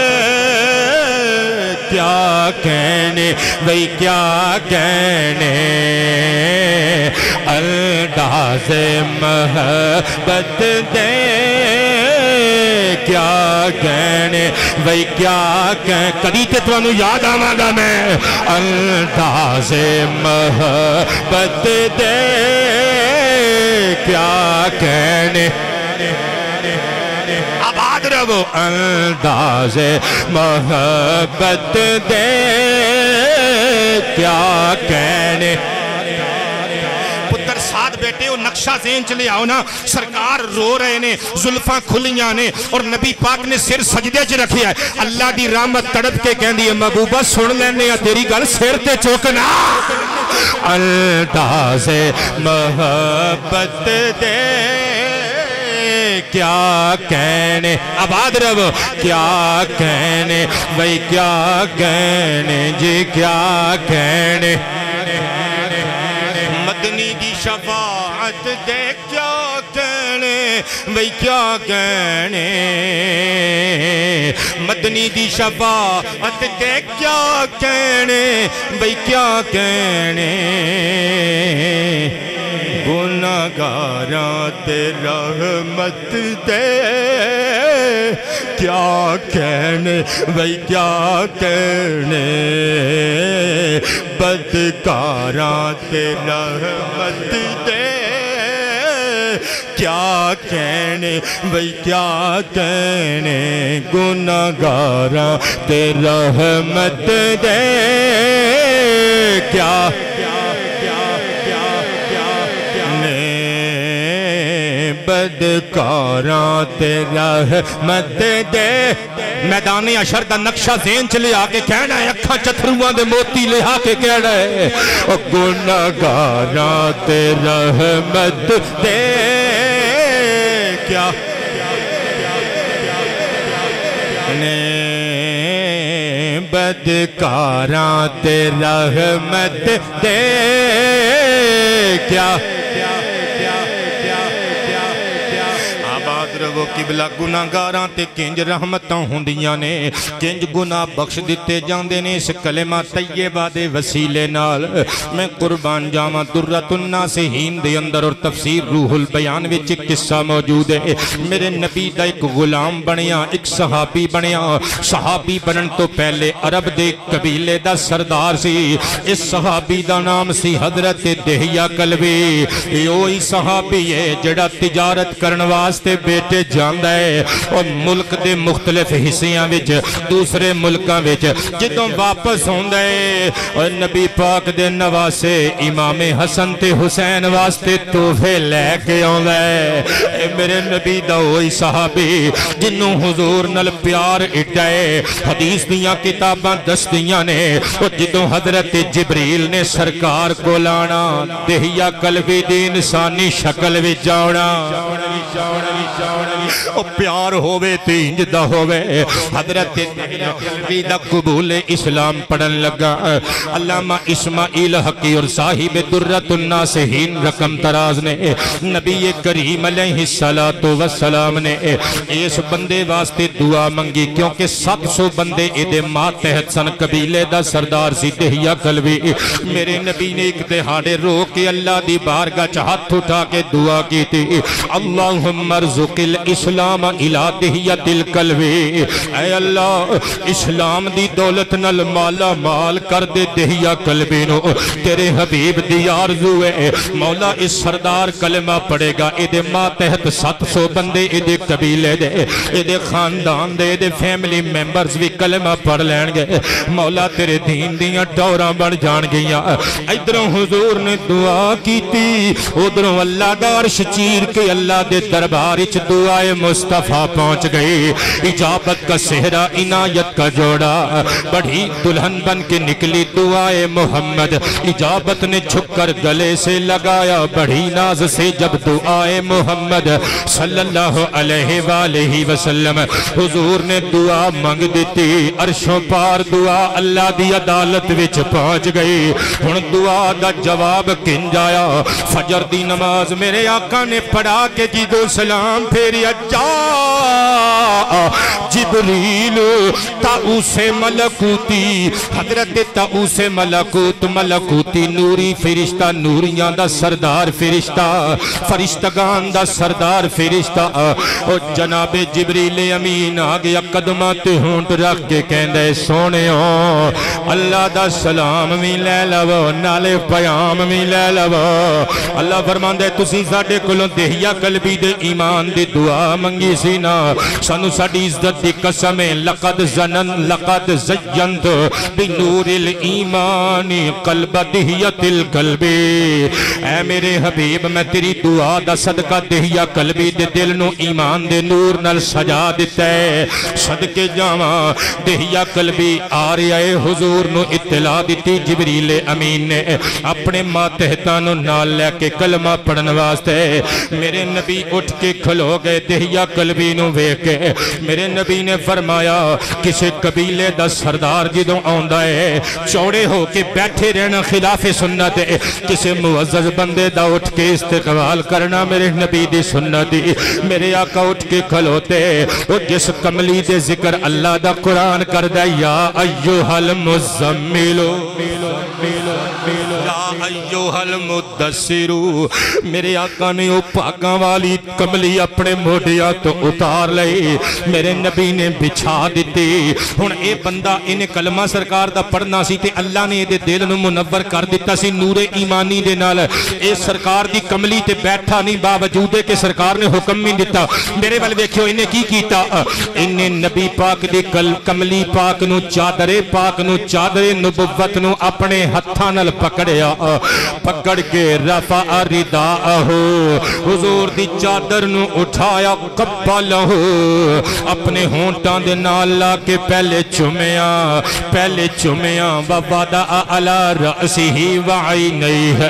کیا کہنے وہی کیا کہنے انداز محبت دے کیا کہنے وہی کیا کہنے کدی تے تو انہوں یاد آماں گا میں انداز محبت دے کیا کہنے آباد رہو انداز محبت دے کیا کہنے پتر ساتھ بیٹے وہ نقشہ ذہن چلے آؤ نا سرکار رو رہے نے زلفاں کھلیاں نے اور نبی پاک نے سر سجدے چ رکھے ہے اللہ دی رحمت تڑپ کے کہن دی محبوبہ سن لینے یا تیری گل سر تے چوکنا انداز محبت دے کیا کہنے آباد رہو کیا کہنے بھئی کیا کہنے جی کیا کہنے مدنی دی شفاعت دے کیا کہنے بھئی کیا کہنے مدنی دی شفاعت دے کیا کہنے بھئی کیا کہنے گاراں تے رحمت دے کیا کہنے بھئی کیا کہنے بدکاراں تے رحمت دے کیا کہنے بھئی کیا کہنے گناہگاراں تے رحمت دے کیا بدکاراں تے رحمت دے میدان عشر دا نقشہ ذہن چ لیا کے کہنا ہے اکھاں چتھرواں دے موتی لیا کے کہنا ہے گناہگاراں تے رحمت دے کیا بدکاراں تے رحمت دے کیا وہ قبلہ گناہگاراں تے کنج رحمتاں ہوندیاں نے کنج گناہ بخش دیتے جاندے نے اس کلمہ طیبہ دے وسیلے نال میں قربان جاواں درۃ الناصحین دے اندر اور تفسیر روح البیان وچ ایک قصہ موجود ہے میرے نبی دا ایک غلام بنیا ایک صحابی بنیا صحابی بنن تو پہلے عرب دے قبیلے دا سردار سی اس صحابی دا نام سی حضرت دہیہ کلبی یہی صحابی ہے جڑا تجارت کرن واسطے بیٹے جاندہ ہے اور ملک دے مختلف حصیاں وچ دوسرے ملکاں وچ جدوں واپس ہوندہ ہے اور نبی پاک دے نواسے امام حسن تے حسین واسطے تحفے لے کے ہوندہ ہے اے میرے نبی دا ہوئی صحابی جنوں حضور نل پیار اٹھائے حدیث دیاں کتاباں دستیاں نے اور جدوں حضرت جبریل نے سرکار کو لانا دہیہ قلبی دی انسانی شکل وچ جاؤنا او پیار ہووے تینج دا ہووے حضرت قلبی دا قبول اسلام پڑھن لگا علامہ اسماعیل حقی اور صاحب درۃ الناصحین رقم تراز نے نبی کریم علیہ السلام نے اس بندے واسطے دعا منگی کیونکہ 700 بندے ادھے ماتحت سن قبیلے دا سردار سی دہیہ قلبی میرے نبی نے ایک دہاڑے رو کے اللہ دی بارگاہ چ ہاتھ اٹھا کے دعا کی تھی اللہم ارزق الاسلام الہ دہیۃ القلبی اے اللہ اسلام دی دولت نل مالا مال کر دے دہیہ قلبی نو تیرے حبیب دی آرزو ہے مولا اس سردار کلمہ پڑے گا ادھے ماتحت 700 بندے ادھے قبیلے دے ادھے خاندان دے ادھے فیملی میمبرز بھی کلمہ پڑھ لین گے مولا تیرے دین دیاں ٹوراں بڑھ جان گیا ادھروں حضور نے دعا کی تھی ادھروں اللہ دا عرش چیر کے اللہ دے دربار اچ دعائے مصطفیٰ پہنچ گئی اجابت کا صحرا عنایت کا جوڑا بڑھی دلہن بن کے نکلی دعائے محمد اجابت نے چھک کر گلے سے لگایا بڑھی ناز سے جب دعائے محمد صلی اللہ علیہ وآلہ وسلم حضور نے دعا مانگ دیتی عرشوں پار دعا اللہ دی عدالت وچ پہنچ گئی ہن دعا دا جواب کنج آیا فجر دی نماز میرے آقا نے پڑھا کے جدو سلام پھیری جا جبریل تاؤس ملکوتی حضرت تاؤس ملکوت ملکوتی نوری فرشتہ نوریاں دا سردار فرشتہ فرشتگان دا سردار فرشتہ اور جناب جبریل امین آگیا قدمات ہونٹ رکھ کے کہندے سونے ہو اللہ دا سلام بھی لے لو نالے پیام بھی لے لو اللہ فرماندے تسی ساڑے کلوں دہیہ قلبی دے ایمان دی دعا منگی سینا سانو ساڑی عزت دی قسم لقد زینت بنور الایمان قلب دہیۃ القلبی اے میرے حبیب میں تیری دعا دا صدقہ دہیہ قلبی دے دل نو ایمان دے نور نال سجا دیتا ہے صدقے جاواں دہیہ قلبی آ رہے حضور نو اطلاع دیتی جبریل امین نے اپنے ماتحتاں نو نال لے کے کلمہ پڑھن واسطے میرے نبی اٹھ کے کھلو گئے دہیہ قلبی نو وے ویکھ کے میرے نبی نے فرمایا کسی قبیلے دا سردار جدوں آندا ہے چوڑے ہو کے بیٹھے رہنا خلاف سنت ہے، کسی معزز بندے دا اٹھ کے استقبال کرنا میرے نبی دی سنت دی۔ میرے آقا اٹھ کے کھلوتے اور جس کملی دے ذکر اللہ دا قرآن کردہ یا ایوہ المزمل یا ایوہ المدثر، میرے آقا نے وہ پاکاں والی کملی اپنے موڈیا تو اتار لئی، میرے نبی نے بچھا دیتی۔ ہن اے بندہ انہیں کلمہ سرکار دا پڑھنا سی تے اللہ نے دے دل نو منور کر دیتا سی نور ایمانی دے نال، اے سرکار دی کملی تے بیٹھا نہیں باوجود کہ سرکار نے حکم نہیں دیتا۔ میرے ول ویکھیو انہیں کی کیتا، انہیں نبی پاک دی کملی پاک نو چادر پاک نو چادر نبوت نو اپنے ہتھاں نال پکڑیا، پکڑ کے رفع رداءہ حضور دی چادر نو اٹھایا، قبلہ اپنے ہونٹاں دے نال لا کے پہلے چومیا ووضع علی رأسہ وعینیہ،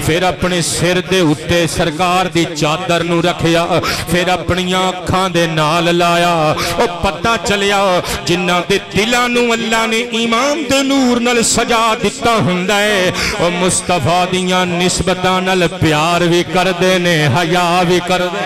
پھر اپنے سر دے اٹھے سرکار دی چادر نو رکھیا، پھر اپنی آنکھاں دے نال لایا، او پتہ چلیا جنہ دے دلاں نو اللہ نے ایمان دے نور نال سجا دیتا ہوندا ہے، او مصطفیٰ دیاں نسبتاں نال پیار بھی کر دینے، حیا بھی کر دے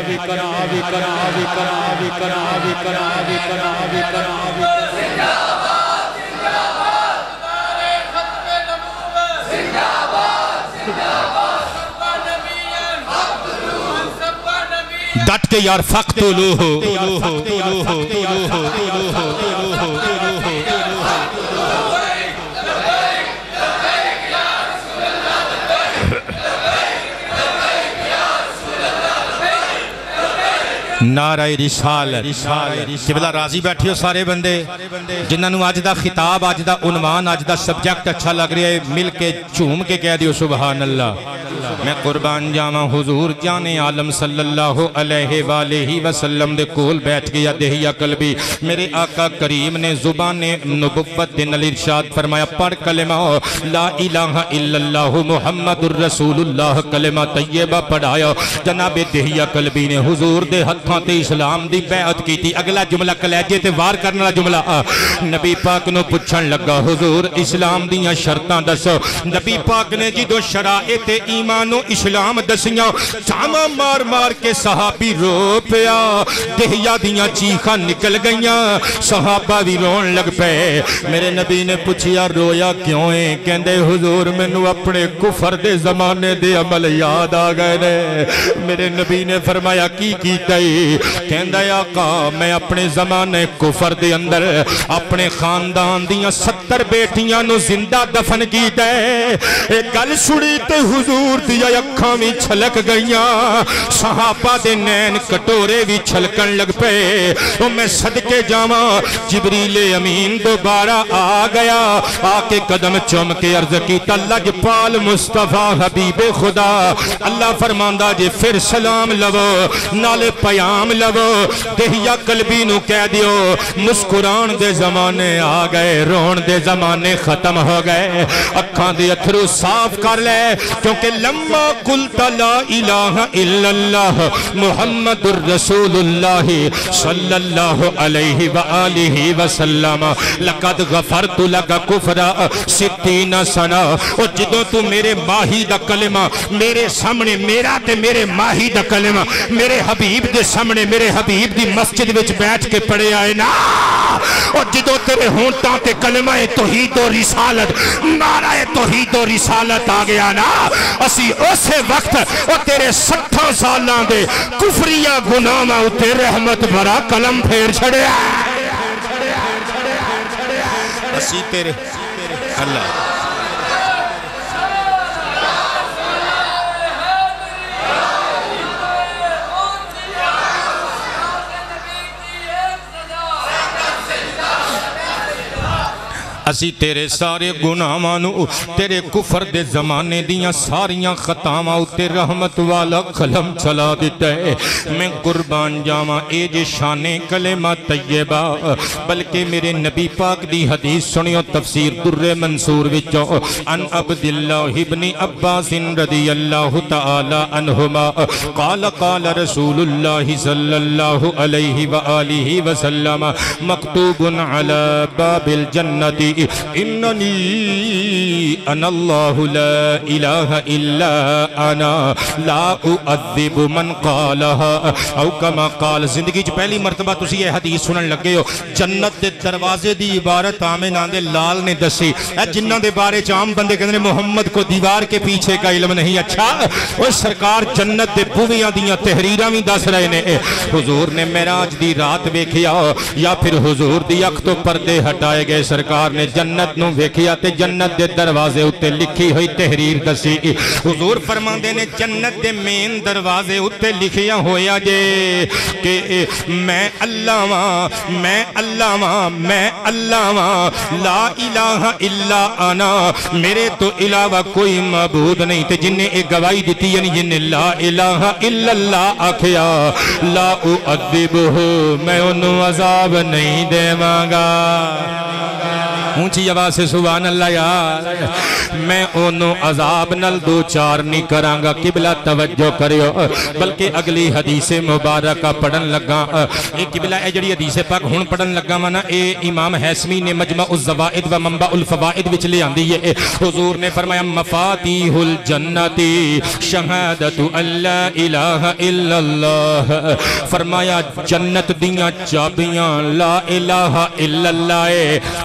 ڈٹ کے یار فقتلوہ نعرہ رسالت۔ قبلہ راضی بیٹھی ہو سارے بندے جنہاں نو آج دا خطاب آج دا عنوان آج دا سبجیکٹ اچھا لگ رہا ہے مل کے چوم کے کہہ دیو سبحان اللہ۔ میں قربان جاواں حضور جان عالم صلی اللہ علیہ وآلہ وسلم دے کول بیٹھ گیا دہیہ قلبی، میرے آقا کریم نے زبان نبوت دن ارشاد فرمایا پڑھ کلمہ لا الہ الا اللہ محمد الرسول اللہ، کلمہ طیبہ پڑھایا، جناب دہیہ قلبی نے حضور دے ہتھاں تے اسلام دی بیعت کی تھی۔ اگلا جملہ کلیجے تے وار کرنے والا جملہ نبی پاک نو پوچھن لگا حضور اسلام دیاں شرطاں دسو، نبی پاک نے جدو شرائط ایمان و اسلام دسیاں چاما مار مار کے صحابی رو پیا، دہیا دیاں چیخاں نکل گئیاں، صحابہ بھی رون لگ پے۔ میرے نبی نے پوچھیا رویا کیوں ہے؟ کہندے حضور مینوں اپنے کفر دے زمانے دے عمل یاد آ گئے نے۔ میرے نبی نے فرمایا کی کیتا ہے؟ کہندہ آقا میں اپنے زمانے کفر دے اندر اپنے خاندان دیاں 70 بیٹیاں نو زندہ دفن کی دے، ایک گل سڑی تے حضور دیا اکھاں بھی چھلک گئیاں، صحابہ دے نین کٹورے بھی چھلکن لگ پے۔ تو میں صدقے جاواں جبریل امین دوبارہ آ گیا، آ کے قدم چوم کے عرض کیتا لجپال مصطفیٰ حبیب خدا، اللہ فرماندہ جے پھر سلام لو نالے پیام لو، دہیا قلبی نو کہہ دیو مسکران دے زمانے آ گئے، رون دے زمانے ختم ہو گئے، اکھاں دے اتھرو صاف کر لے، کیونکہ لما قلت لا الہ الا اللہ محمد الرسول اللہ صلی اللہ علیہ وآلہ وسلم لقد غفرت لک کفرا 60 سنہ، اور جدوں تو میرے ماہی دا کلمہ میرے سامنے میرا تے میرے ماہی دا کلمہ میرے حبیب دے سامنے میرے حبیب دی مسجد وچ بیٹھ کے پڑھے آئے نا، اور جدو تیرے ہونٹاں تے کلمہ توحید و رسالت نعرہ توحید و رسالت آ گیا نا، اسی اسے وقت اور تیرے 60 سالاں دے کفریہ گناہ تے رحمت بھرا کلم پھیر چھڑے اسی تیرے اللہ اسی تیرے سارے گناہاں نو تیرے کفر دے زمانے دیاں ساریاں خطاواں اتے رحمت والا قلم چلا دیتا ہے میں قربان جاواں اے جے شان کلمہ طیبہ بلکہ میرے نبی پاک دی حدیث سنیو تفسیر در منصور وچوں ان عبداللہ ابن عباس رضی اللہ تعالی عنہما قال قال رسول اللہ صلی اللہ علیہ وآلہ وسلم مکتوب علی باب الجنت اننی انا اللہ لا الہ الا انا لا اعذب من قالها او کما قال زندگی چ پہلی مرتبہ تسی یہ حدیث سنن لگے ہو جنت دے دروازے دی عبارت آمنہ دے لال نے دسی اے جنہ دے بارے عام بندے کہتے ہیں محمد کو دیوار کے پیچھے کا علم نہیں اچھا وہ سرکار جنت دے بویاں دیاں تحریراں بھی دس رہے نے حضور نے معراج دی رات ویکھیا یا پھر حضور دی اکھ تو پردے ہٹائے گئے سرکار نے جنت نو ویکھیا تے جنت دے دروازے اتے لکھی ہوئی تحریر دسی حضور فرماندے نے جنت دے مین دروازے اتے لکھیا ہویا جے کہ میں اللہ ماں میں اللہ ماں میں اللہ ماں لا الہ الا انا میرے تو علاوہ کوئی معبود نہیں تے جن نے ایک گواہی دیتی یعنی جن نے لا الہ الا اللہ آکھیا لا اعذبہ میں انہوں عذاب نہیں دے مانگا اونچی آواز سے سبحان اللہ یار میں انہوں عذاب نل دو چار نہیں کرانگا قبلہ توجہ کریو بلکہ اگلی حدیث مبارکہ پڑھن لگا اے قبلہ اے جڑی حدیث پاک ہون پڑھن لگا مانا اے امام حیثمی نے مجمع الزوائد و منبع الفوائد وچ لے آندی ہے حضور نے فرمایا مفاتیح الجنت شہادت اللہ الہ الا اللہ فرمایا جنت دیاں چابیاں لا الہ الا اللہ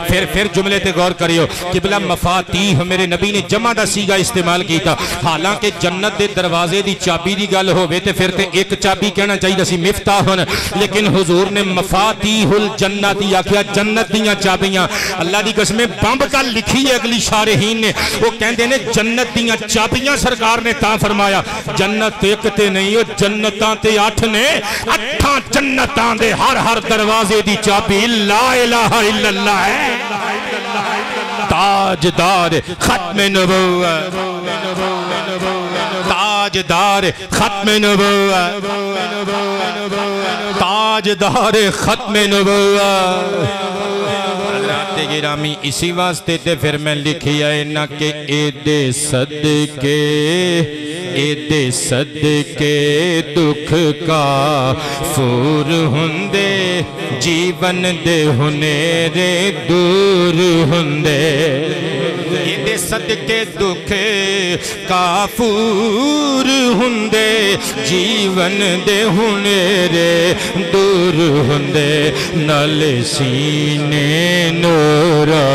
پھر جملے تے غور کریو قبلہ مفاتیح میرے نبی نے جمع دا سیگا استعمال کی تھا حالانکہ جنت دے دروازے دی چابی دی گل ہوئے تے پھر تے ایک چابی کہنا چاہیے سی مفتاحن لیکن حضور نے مفاتیح الجنہ دیا کیا جنت دیاں چابیاں اللہ دی قسمیں بمب کا لکھی ہے اگلی شارحین نے وہ کہندے نے جنت دیاں چابیاں سرکار نے تا فرمایا جنت ایک تے نہیں ہو جنتاں تے 8 نے 8 جنتاں دے ہر دروازے دی چابی لا الہ الا اللہ ہے تاجدار ختم نبوت تاجدار ختم نبوت تاجدار ختم نبوت حضرات گرامی اسی واسطے تے پھر میں لکھیا ہے نا کہ اے دے صدقے دکھ کا فور ہندے جیون دے ہنیرے دور ہندے اے دے صدقے دکھ کا فور ہندے جیون دے ہنیرے دور ہندے نل سینے نورا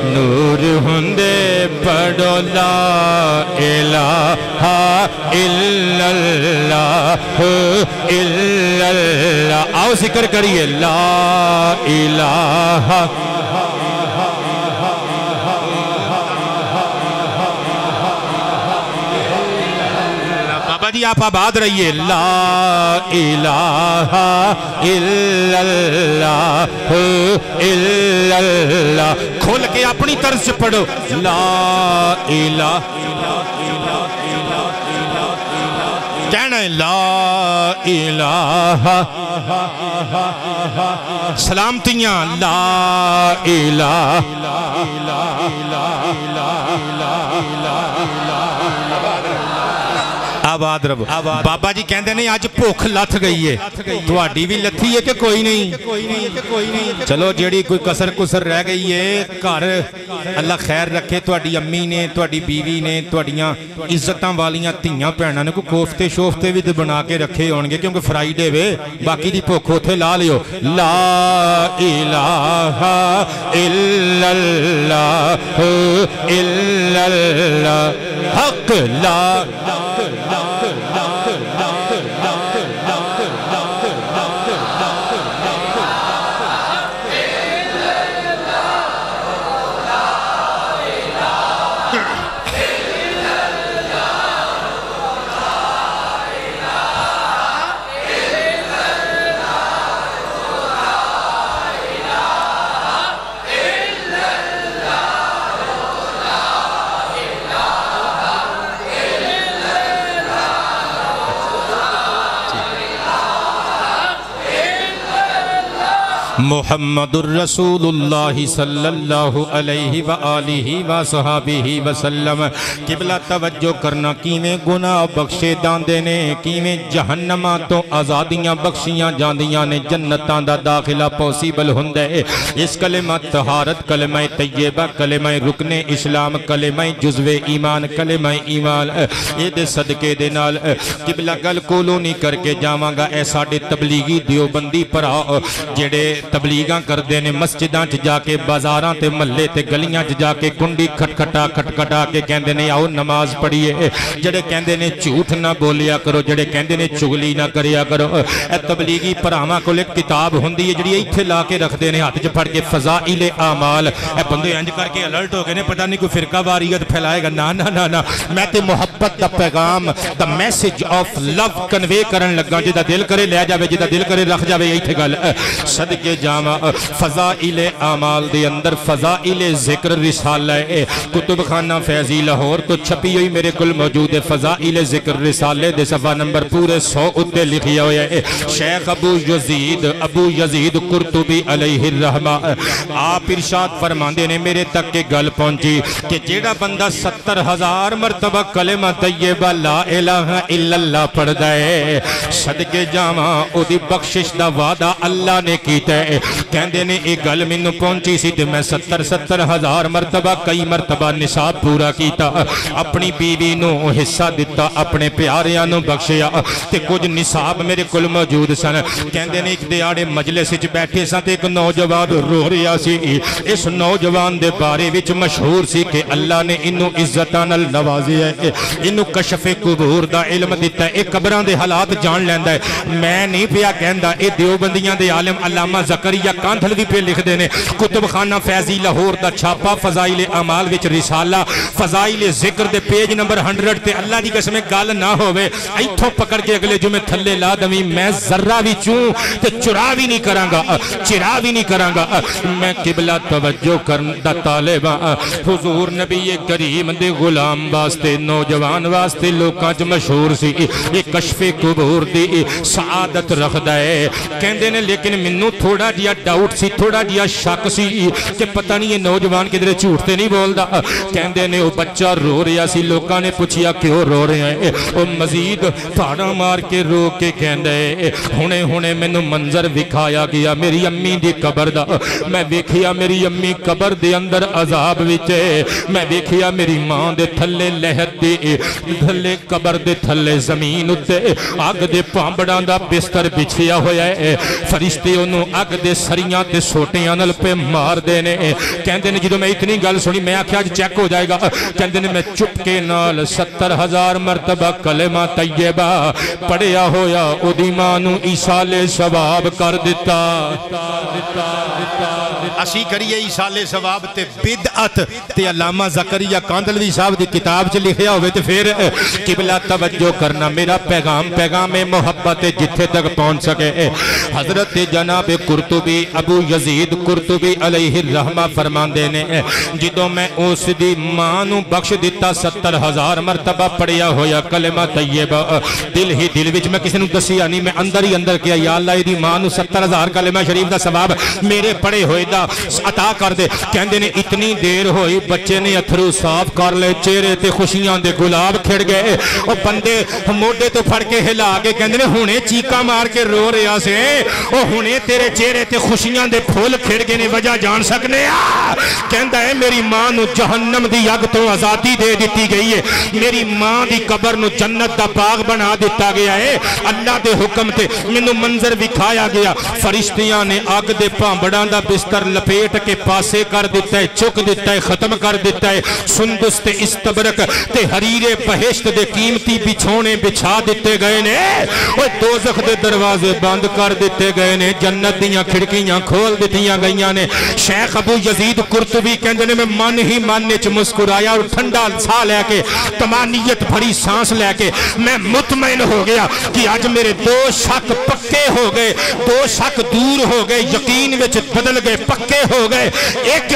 نور ہندے پڑھو لا الہ الا اللہ الا اللہ آؤ ذکر کریے لا الہ بابا جی آپ آباد رہیے لا الہ الا اللہ الا اللہ کھول کے اپنی طرز سے پڑھو لا الہ کہنا ہے لا الہ سلامتیاں لا الہ آباد رب بابا جی کہندے نہیں آج بھوک لتھ گئی ہے تواڈی بھی لتھی ہے کہ کوئی نہیں چلو جیڑی کوئی کسر کسر رہ گئی ہے گھر اللہ خیر رکھے تواڈی امی نے تواڈی بیوی نے تواڈیاں عزتاں والیاں دھیاں بھیناں نے کوئی کوفتے شوفتے بھی بنا کے رکھے ہون گے کیونکہ فرائیڈے وے باقی دی بھوک اوتھے لا لیو لا الہ الا اللہ الا اللہ حق لا محمد الرسول اللہ صلی اللہ علیہ وآلہ وصحابہ وسلم قبلہ توجہ کرنا کیویں گناہ بخشے جاندے نے کیویں جہنماں تو آزادیاں بخشیاں جاندیاں نے جنتاں دا داخلہ پوسیبل ہندے اس کلمہ طہارت کلمہ طیبہ کلمہ رکن اسلام کلمہ جزو ایمان کلمہ ایمان اے دے صدقے دے نال قبلہ گل کولو نہیں کر کے جاواں گا اے ساڈے تبلیغی دیوبندی پرا جڑے تبلیغاں کر دینے مسجداں چ جا کے بازاراں تے محلے تے گلیاں چ جا کے کنڈی کھٹکھٹا کے کہندے نے آؤ نماز پڑھیے جڑے کہندے نے جھوٹ نہ بولیا کرو جڑے کہندے نے چغلی نہ کریا کرو اے تبلیغی پراواں کول ایک کتاب ہوندی ہے جڑی ایتھے لا کے رکھ دے نے ہاتھ چ پھڑ کے فضائل اعمال اے بندے انج کر کے الرٹ ہو گئے نے پتہ نہیں کوئی فرقہ واریت پھیلائے گا نا نا نا نا میں تے محبت دا پیغام دا میسج آف لو کنوے کرن لگا جدا دل کرے لے جاوے جدا دل کرے رکھ جاوے ایتھے گل صدقے جامع فضائل اعمال دے اندر فضائل ذکر رسالہ کتب خانہ فیضی لاہور تو چھپی ہوئی میرے کل موجود ہے فضائل ذکر رسالے دے صفحہ نمبر پورے 100 اتے لکھیا ہویا ہے شیخ ابو یزید قرطبی علیہ الرحمہ آپ ارشاد فرماندے نے میرے تک کے گل پہنچی کہ جیڑا بندہ 70,000 مرتبہ کلمہ طیبہ لا الہ الا اللہ پڑھ دائے صدقے جامع او دی بخشش دا وعدہ اللہ نے کیتا ہے کہندے نے ایک گل مینوں پہنچی سی تے میں 70,000 مرتبہ کئی مرتبہ نصاب پورا کیتا اپنی بیوی نو حصہ دیتا اپنے پیاریاں نو بخشیا تے کچھ نصاب میرے کول موجود سن کہندے نے ایک دیاڑے مجلس وچ بیٹھے سن تے ایک نوجوان رو رہا سی اس نوجوان دے بارے وچ مشہور سی کہ اللہ نے انو عزتاں نال نوازیا ہے انو کشف قبور دا علم دیتا ہے اے قبراں دے حالات جان لیندا ہے میں نہیں پیا کہندا اے دیوبندیاں دے عالم علامہ زکریا کاندھلوی پہ لکھ دینے کتب خانہ فیضی لاہور دا چھاپا فضائل اعمال وچ رسالہ فضائل ذکر دے پیج نمبر 100 تے اللہ دی قسم گل نہ ہووے ایتھوں پکڑ کے اگلے جمعے تھلے لا دمی میں ذرہ بھی چوں تے چرا بھی نہیں کراں گا چرا بھی نہیں کراں گا میں قبلہ توجہ کردا طالب حضور نبی کریم دے غلام واسطے نوجوان واسطے لوکاں چ مشہور سی یہ کشف قبور دی سعادت رکھدا ہے کہندے نے لیکن مینوں تھوڑا جیا ڈاؤٹ سی تھوڑا جیا شک سی کہ پتہ نہیں یہ نوجوان کدھر جھوٹ تے نہیں بولدا کہندے نے وہ بچہ رو رہا سی لوکاں نے پوچھیا کیوں رو رہے ہیں وہ مزید پھاڑا مار کے رو کے کہندے ہنے مینوں منظر وکھایا گیا میری امی دی قبر دا میں ویکھیا میری امی قبر دے اندر عذاب وچ میں ویکھیا میری ماں دے تھلے لہت دی تھلے قبر دے تھلے زمین اتے اگ دے پامبڑاں دا بستر بچھیا ہویا ہے فرشتے انہوں اگ دے سریاں تے سوٹیاں نل پہ مار دینے کہندے نے جدو میں اتنی گل سنی میں آکھیا آج چیک ہو جائے گا کہندے نے میں چپ کے نال 70,000 مرتبہ کلمہ طیبہ پڑھیا ہویا او دی مانو ایصال ثواب کر دیتا اسی کریے ایصال ثواب تے بدعت تے علامہ زکریا کاندھلوی صاحب دی کتاب چ لکھیا ہوئے تے پھر قبلہ توجہ کرنا میرا پیغام محبت جتھے تک پہنچ سکے حضرت جناب قرطبی ابو یزید قرطبی علیہ الرحمہ فرماندے نے جدوں میں اس دی ماں نو بخش دیتا 70,000 مرتبہ پڑھیا ہویا کلمہ طیبہ دل ہی دل وچ میں کسی نو دسیا نہیں میں اندر ہی اندر کیا یا اللہ دی ماں نو 70,000 کلمہ شریف دا ثواب میرے پڑھے ہوئے دا عطا کر دے کہندے نے اتنی دیر ہوئی بچے نے اتھرو صاف کر لے چہرے تے خوشیاں دے گلاب کھڑ گئے او بندے موڈے تو پھڑ کے ہلا کے کہندے نے ہونے چیکا مار کے رو رہا سے او ہونے تیرے چہرے تے خوشیاں دے پھول کھڑ گئے نے وجہ جان سکنے کہندا ہے میری ماں نو جہنم دی اگ تو آزادی دے دیتی گئی ہے میری ماں دی قبر نو جنت دا باغ بنا دیتا گیا ہے اللہ دے حکم تے مینوں منظر وکھایا گیا فرشتیاں نے اگ دے پامبڑاں دا بستر لپیٹ کے پاسے کر دیتا ہے چک دیتا ہے ختم کر دیتا ہے سندس تے استبرق تے حریر بہشت دے قیمتی بچھونے بچھا دیتے گئے نے اوہ دوزخ دے دروازے بند کر دیتے گئے نے جنت دیاں کھڑکیاں کھول دیتیاں گئیاں نے شیخ ابو یزید قرطبی کہندے نے میں من ہی من وچ مسکرایا اور ٹھنڈا سا لے کے طمانینت بھری سانس لے کے میں مطمئن ہو گیا کہ آج میرے دو شک پکے ہو گئے دو شک دور ہو گئے یقین وچ بدل گئے پکے پکے ہو گئے. ایک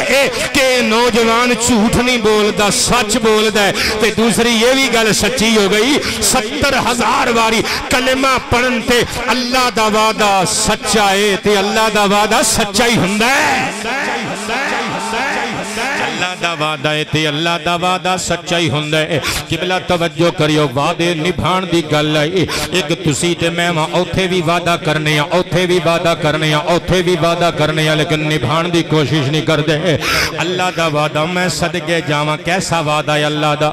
کہ نوجوان جھوٹ نہیں بولدا سچ بولدا ہے تے دوسری یہ بھی گل سچی ہو گئی. 70,000 واری کلمہ پڑھن تے اللہ دا وعدہ سچا ہے تے اللہ دا وعدہ سچا ہی ہوندا ہے. اللہ دا وعدہ ہے تے اللہ دا وعدہ سچا ہی ہوندا ہے. قبلہ توجہ کریو وعدے نبھان دی گل ہے. ایک تسی تے میں اوتھے بھی وعدہ کرنے ہیں اوتھے بھی وعدہ کرنے ہیں اوتھے بھی وعدہ کرنے ہیں لیکن نبھان دی کوشش نہیں کردے. اللہ دا وعدہ میں صدقے جاواں کیسا وعدہ ہے اللہ دا.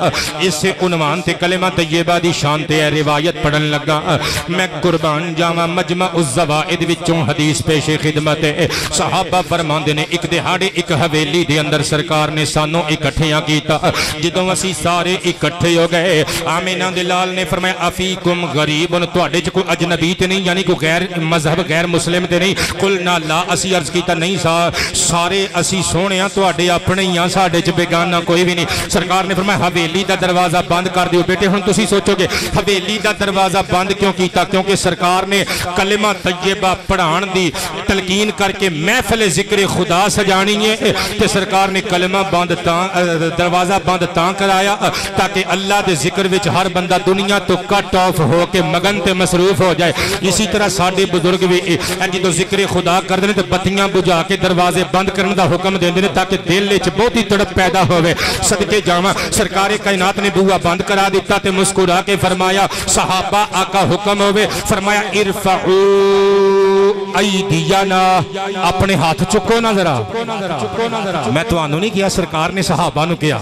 اس سے عنوان تے کلمہ طیبہ دی شان تے روایت پڑھن لگا. میں قربان جاواں مجمع الزوائد وچوں حدیث پیش خدمت ہے. صحابہ فرماندے نے ایک دہاڑے ایک حویلی دے اندر سرکار نے سانوں اکٹھیاں کیتا. جدوں اسی سارے اکٹھے ہو گئے آمینہ دلال نے فرمایا افیکم غریب تواڈے چ کوئی اجنبی تے نہیں یعنی کوئی غیر مذہب غیر مسلم تے نہیں. قلنا لا اسی عرض کیتا نہیں سارے اسی سونےاں تواڈے اپنے ہی ہاں ساڈے چ بیگانہ کوئی بھی نہیں. سرکار نے فرمایا حویلی دا دروازہ بند کر دیو. بیٹے ہن تسی سوچو گے حویلی دا دروازہ بند کیوں کیتا؟ کیونکہ سرکار نے کلمہ طیبہ پڑھان دی تلقین کر کے محفل ذکر خدا سجانی ہے تے سرکار نے کلمہ دروازہ بند تاں کرایا تاکہ اللہ دے ذکر وچ ہر بندہ دنیا تو کٹ آف ہو کے مگن تے مصروف ہو جائے. اسی طرح ساڈے بزرگ بھی جدوں ذکر خدا کردے نے تے بتیاں بجھا کے دروازے بند کرن دا حکم دیندے نے تاکہ دل وچ بہتی تڑپ پیدا ہوے. صدقے جاواں سرکار کائنات نے بوا بند کرا دیتا تے مسکرا کے فرمایا صحابہ آقا حکم ہوے فرمایا ارفعوا ایدینا اپنے ہاتھ چکو نہ ذرا. میں تانوں نہیں کیا سرکار نے صحابہ نو کیا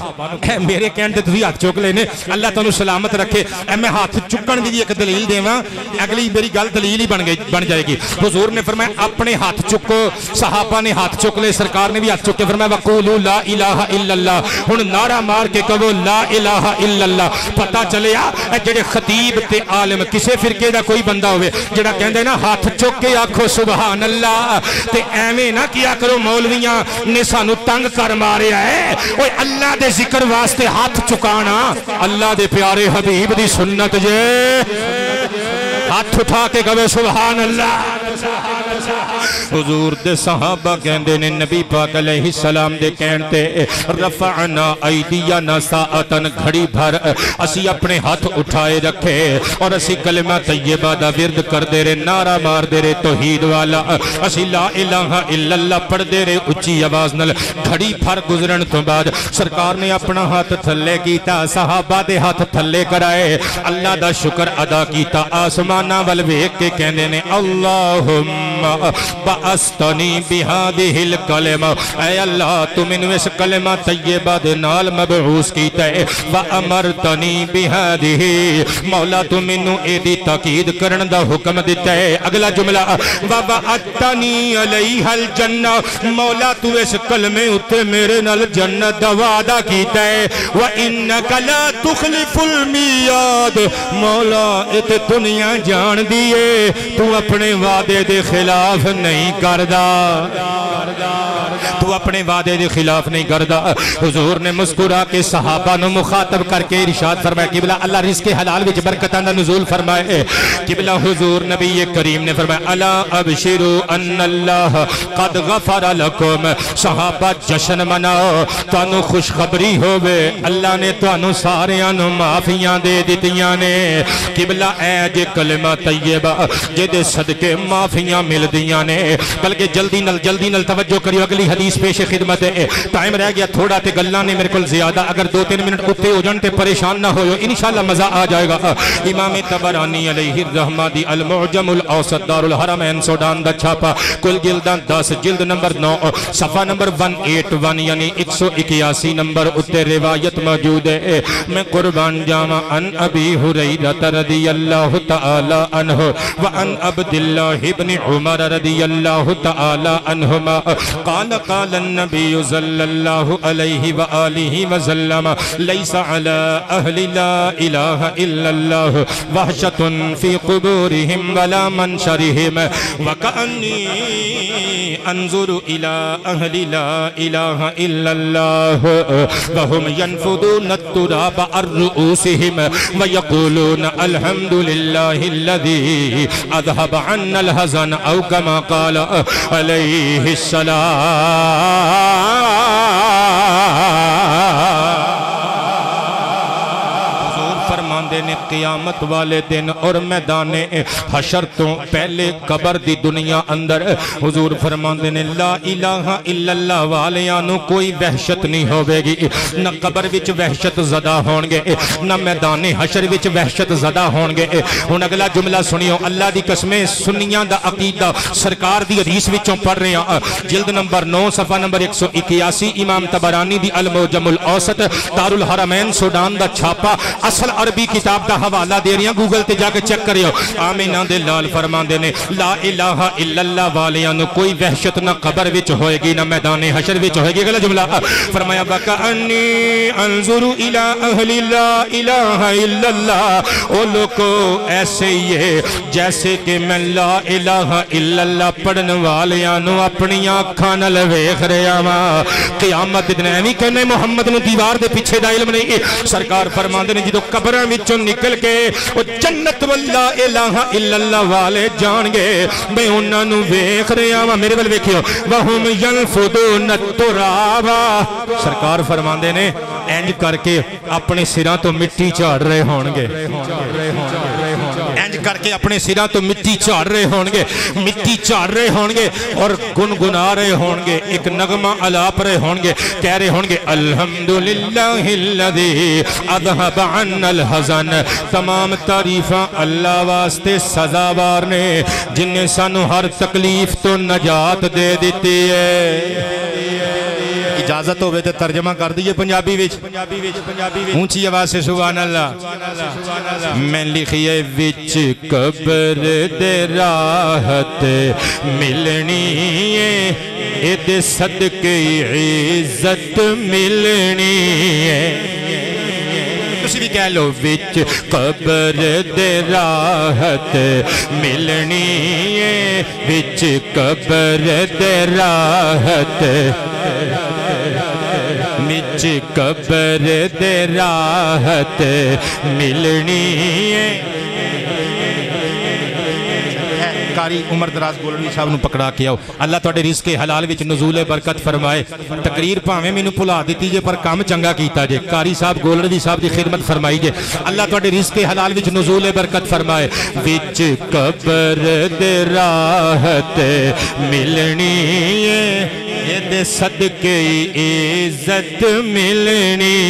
میرے کہن تے تسی ہاتھ چک لینے اللہ تانوں سلامت رکھے. میں ہاتھ چکن دی ایک دلیل دیواں اگلی میری گل دلیل ہی بن جائے گی. حضور نے فرمایا اپنے ہاتھ چکو. صحابہ نے ہاتھ چک لے سرکار نے بھی ہاتھ چک کے فرمایا وقولوا لا الہ الا اللہ. ہن نعرہ مار کے کہو لا الہ الا اللہ. پتہ چلیا جڑے خطیب تے عالم کسے فرقے دا کوئی بندہ ہوئے جڑا کہندے نا ہاتھ چک کے آکھو سبحان اللہ تے ایویں نہ کیا کرو مولویاں نے سانو تنگ کر ماریا ہے. اوے اللہ دے ذکر واسطے ہاتھ چکانا اللہ دے پیارے حبیب دی سنت جے. ہاتھ اٹھا کے کہو سبحان اللہ. حضور دے صحابہ کہندے نے نبی پاک علیہ السلام دے کہنتے رفعنا ایدینا ساعتن گھڑی بھر اسی اپنے ہاتھ اٹھائے رکھے اور اسی کلمہ طیبہ دا ورد کر دے رہے نعرہ مار دے رہے توحید والا اسی لا الہ الا اللہ پڑھ دے رہے اچھی آواز نال. گھڑی بھر گزرن تو بعد سرکار نے اپنا ہاتھ تھلے کیتا صحابہ دے ہاتھ تھلے کرائے اللہ دا شکر ادا کیتا. آسمانہ ول ویکھ کے کہندے نے اللہم بعثتنی بہذہ الکلمہ اے اللہ تو مینوں اس کلمہ طیبہ دے نال مبعوث کیتا ہے. وامرتنی بہذہ مولا تو مینوں اے دی تاکید کرن دا حکم دیتا ہے. اگلا جملہ ووعدتنی علیہ الجنہ مولا تو اس کلمے اتے میرے نال جنت دا وعدہ کیتا ہے. وانک لا تخلف المیعاد مولا اتے دنیا جان دیئے تو اپنے وعدے دے خلاف نہیں کردا. تو اپنے وعدے دے خلاف نہیں کردا. حضور نے مسکرا کے صحابہ نو مخاطب کر کے ارشاد فرمایا قبلہ اللہ رزق حلال وچ برکتاں دا نزول فرمائے. قبلہ حضور نبی کریم نے فرمایا الا ابشروا ان اللہ قد غفر لکم صحابہ جشن مناؤ تانوں خوشخبری ہوے اللہ نے تانوں ساریاں نو معافیاں دے دتیاں نے. قبلہ اے جے کلمہ طیبہ جے دے صدقے معافیاں مل دیاں نے. بلکہ جلدی نل توجہ کریو اگلی حدیث پیش خدمت ہے. ٹائم رہ گیا تھوڑا تے گلاں نے میرے کول زیادہ اگر 2-3 منٹ اتے ہو جان تے پریشان نہ ہوئے انشاءاللہ مزہ آ جائے گا. امام طبرانی علیہ الرحمہ دی المعجم الاوسط دار الحرمین سوڈان دا چھاپا کل جلداں 10 جلد نمبر 9 صفحہ نمبر 181 یعنی 181 نمبر اتے روایت موجود ہے. میں قربان جاواں ان ابی ہریرہ رضی اللہ تعالی عنہ وعن عبداللہ ابن عمر رضی اللہ تعالی عنہما قال قال النبی صلی اللہ علیہ وآلہ وسلم لیس علی اہل لا الہ الا اللہ وحشت فی قبورہم ولا منشرہم وکأنی انظر الى اہل لا الہ الا اللہ وهم ينفضون التراب عن رؤوسہم ویقولون الحمد للہ الذی اذهب عنا الحزن او کما قال علیہ السلام۔ فرماندے نے قیامت والے دن اور میدان حشر تو پہلے قبر دی دنیا اندر حضور فرماندے نے لا الہ الا اللہ والیانو کوئی وحشت نہیں ہوئے گی، نہ قبر وچ وحشت زدہ ہونگے نہ میدان حشر وچ وحشت زدہ ہونگے۔ ہن اگلا جملہ سنیو، اللہ دی قسمیں سنیاں دا عقیدہ سرکار دی حدیث وچوں پڑھ رہے ہیں، جلد نمبر 9 صفحہ نمبر 181 امام طبرانی دی المعجم الاوسط دارالحرمین سوڈان دا چھاپا اصل عربی کتاب دا حوالہ دے رہی ہیں، گوگل تے جا کے چیک کریو۔ آمینہ دے لال فرماندے نے لا الہ الا اللہ والیانو کوئی وحشت نہ قبر وچ ہوئے گی نہ میدان حشر وچ ہوئے گی۔ اگلا جملہ فرمایا وَكَأَنِّي انظر الى اہل لا الہ الا اللہ، او لوگو ایسے ہی ہے جیسے کہ میں لا الہ الا اللہ پڑھن والیانو اپنی آنکھاں نال ویکھ رہا ہاں۔ قیامت دن ایویں کہنے محمد نو دیوار دے پیچھے دا علم نہیں، سرکار فرماندے نے جدوں قبراں وچوں نکل کے او جنت واللہ الہ الا اللہ والے جان گے میں انہاں نو ویکھ رہا ہاں۔ میرے ول ویکھیو وہم ينفضون التراب، سرکار فرماندے نے انج کر کے اپنے سراں تو مٹی جھاڑ رہے ہونگے، انج کر کے اپنے سراں تو مٹی جھاڑ رہے ہونگے، مٹی جھاڑ رہے ہونگے اور گنگنا رہے ہونگے، ایک نغمہ الاپ رہے ہونگے، کہہ رہے ہونگے الحمدللہ الذی اذهب عنا الحزن، تمام تعریفاں اللہ واسطے سزاوار نے جن نے سانو ہر تکلیف تو نجات دے دیتی ہے۔ اجازت ہوئے تے ترجمہ کر دیئے پنجابی وچ، اونچی آواز سے سبحان اللہ۔ میں لکھیے وچ قبر دے راحت ملنی ہے، اید صدقے عزت ملنی ہے، تسی بھی کہہ لو وچ قبر دے راحت ملنی ہے، وچ قبر دے راحت وچ قبر دے راحت ملنی ہے۔ قاری عمر دراز گولڑی صاحب نو پکڑا کے آؤ، اللہ توڑے رزق حلال وچ نزول برکت فرمائے۔ تقریر پاویں میں نو پھلا دیتی جے پر کام چنگا کیتا جے، قاری صاحب گولڑی صاحب دی خدمت فرمائی جے، اللہ توڑے رزق حلال وچ نزول برکت فرمائے۔ وچ قبر دے راحت ملنی ہے، اید صدقے عزت ملنی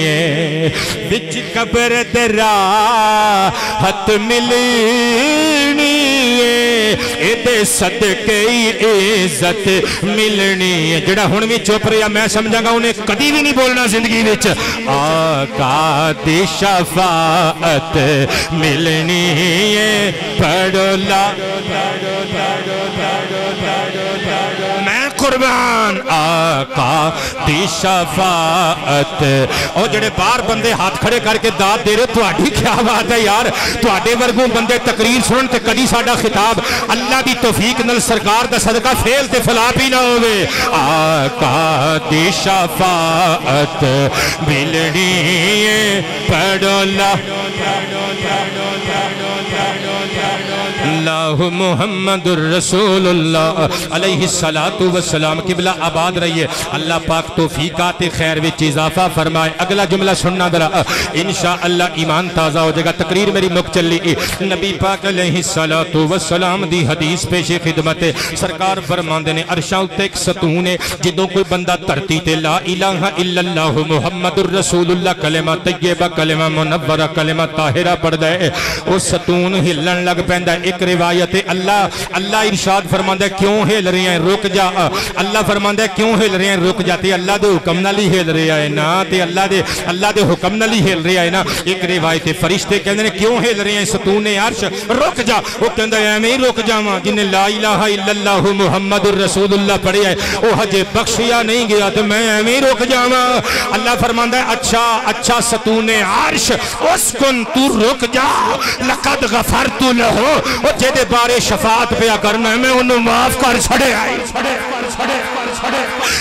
ہے، وچ قبر دے راحت ملنی ہے، اید صدقے عزت ملنی ہے۔ جڑا ہن بھی چپ رہا میں سمجھا گا انہیں کدی بھی نہیں بولنا زندگی وچ۔ آقا دی شفاعت ملنی ہے، پڑھو لا میں قربان آقا دی شفاعت۔ اور جڑے بار بندے ہاتھ کھڑے کر کے داد دے رہے تو آڈی کیا بات ہے یار، تو آڈے ورگوں بندے تقریر سنن تے کدی ساڈا خطاب اللہ دی توفیق نل سرکار دا صدقہ فیل تے فلاپ ہی نہ ہوئے۔ آقا دی شفاعت ملنی ہے، پڑھو لا اللہ محمد الرسول اللہ علیہ السلام۔ قبلہ آباد رہیے، اللہ پاک توفیقات خیر وچ اضافہ فرمائے۔ اگلا جملہ سننا درہ انشاءاللہ ایمان تازہ ہو جائے گا۔ تقریر میری مک چلی، نبی پاک علیہ السلام دی حدیث پیش خدمت سرکار فرماندے نے عرشاں اُتے ایک ستون ہے، جدوں کوئی بندہ دھرتی تے لا الہ الا اللہ محمد الرسول اللہ کلمہ طیبہ کلمہ منورہ کلمہ طاہرہ پڑھ دے، اس ستون ہلن لگ پیندا۔ ایک روایت اللہ ارشاد فرماندہ کیوں ہل رہے ہیں رک جا، اللہ فرماندہ کیوں ہل رہے ہیں رک جاتے، اللہ دے حکم نال ہی ہل رہا ہے نا، تے اللہ دے حکم نال ہی ہل رہا ہے نا۔ ایک روایت فرشتے کہندے نے کیوں ہل رہے ہیں ستون عرش رک جا، وہ کہندا ہے میں رک جاواں جن نے لا الہ الا اللہ محمد الرسول اللہ پڑھیا ہے وہ ہجے بخشیا نہیں گیا تو میں میں رک جاواں۔ اللہ فرماندہ ہے اچھا ستون عرش اسکن تو رک جا، لقد غفرت لہو، وہ جے بارے شفاعت پیا کرنا میں انہوں معاف کر چھڑے آئی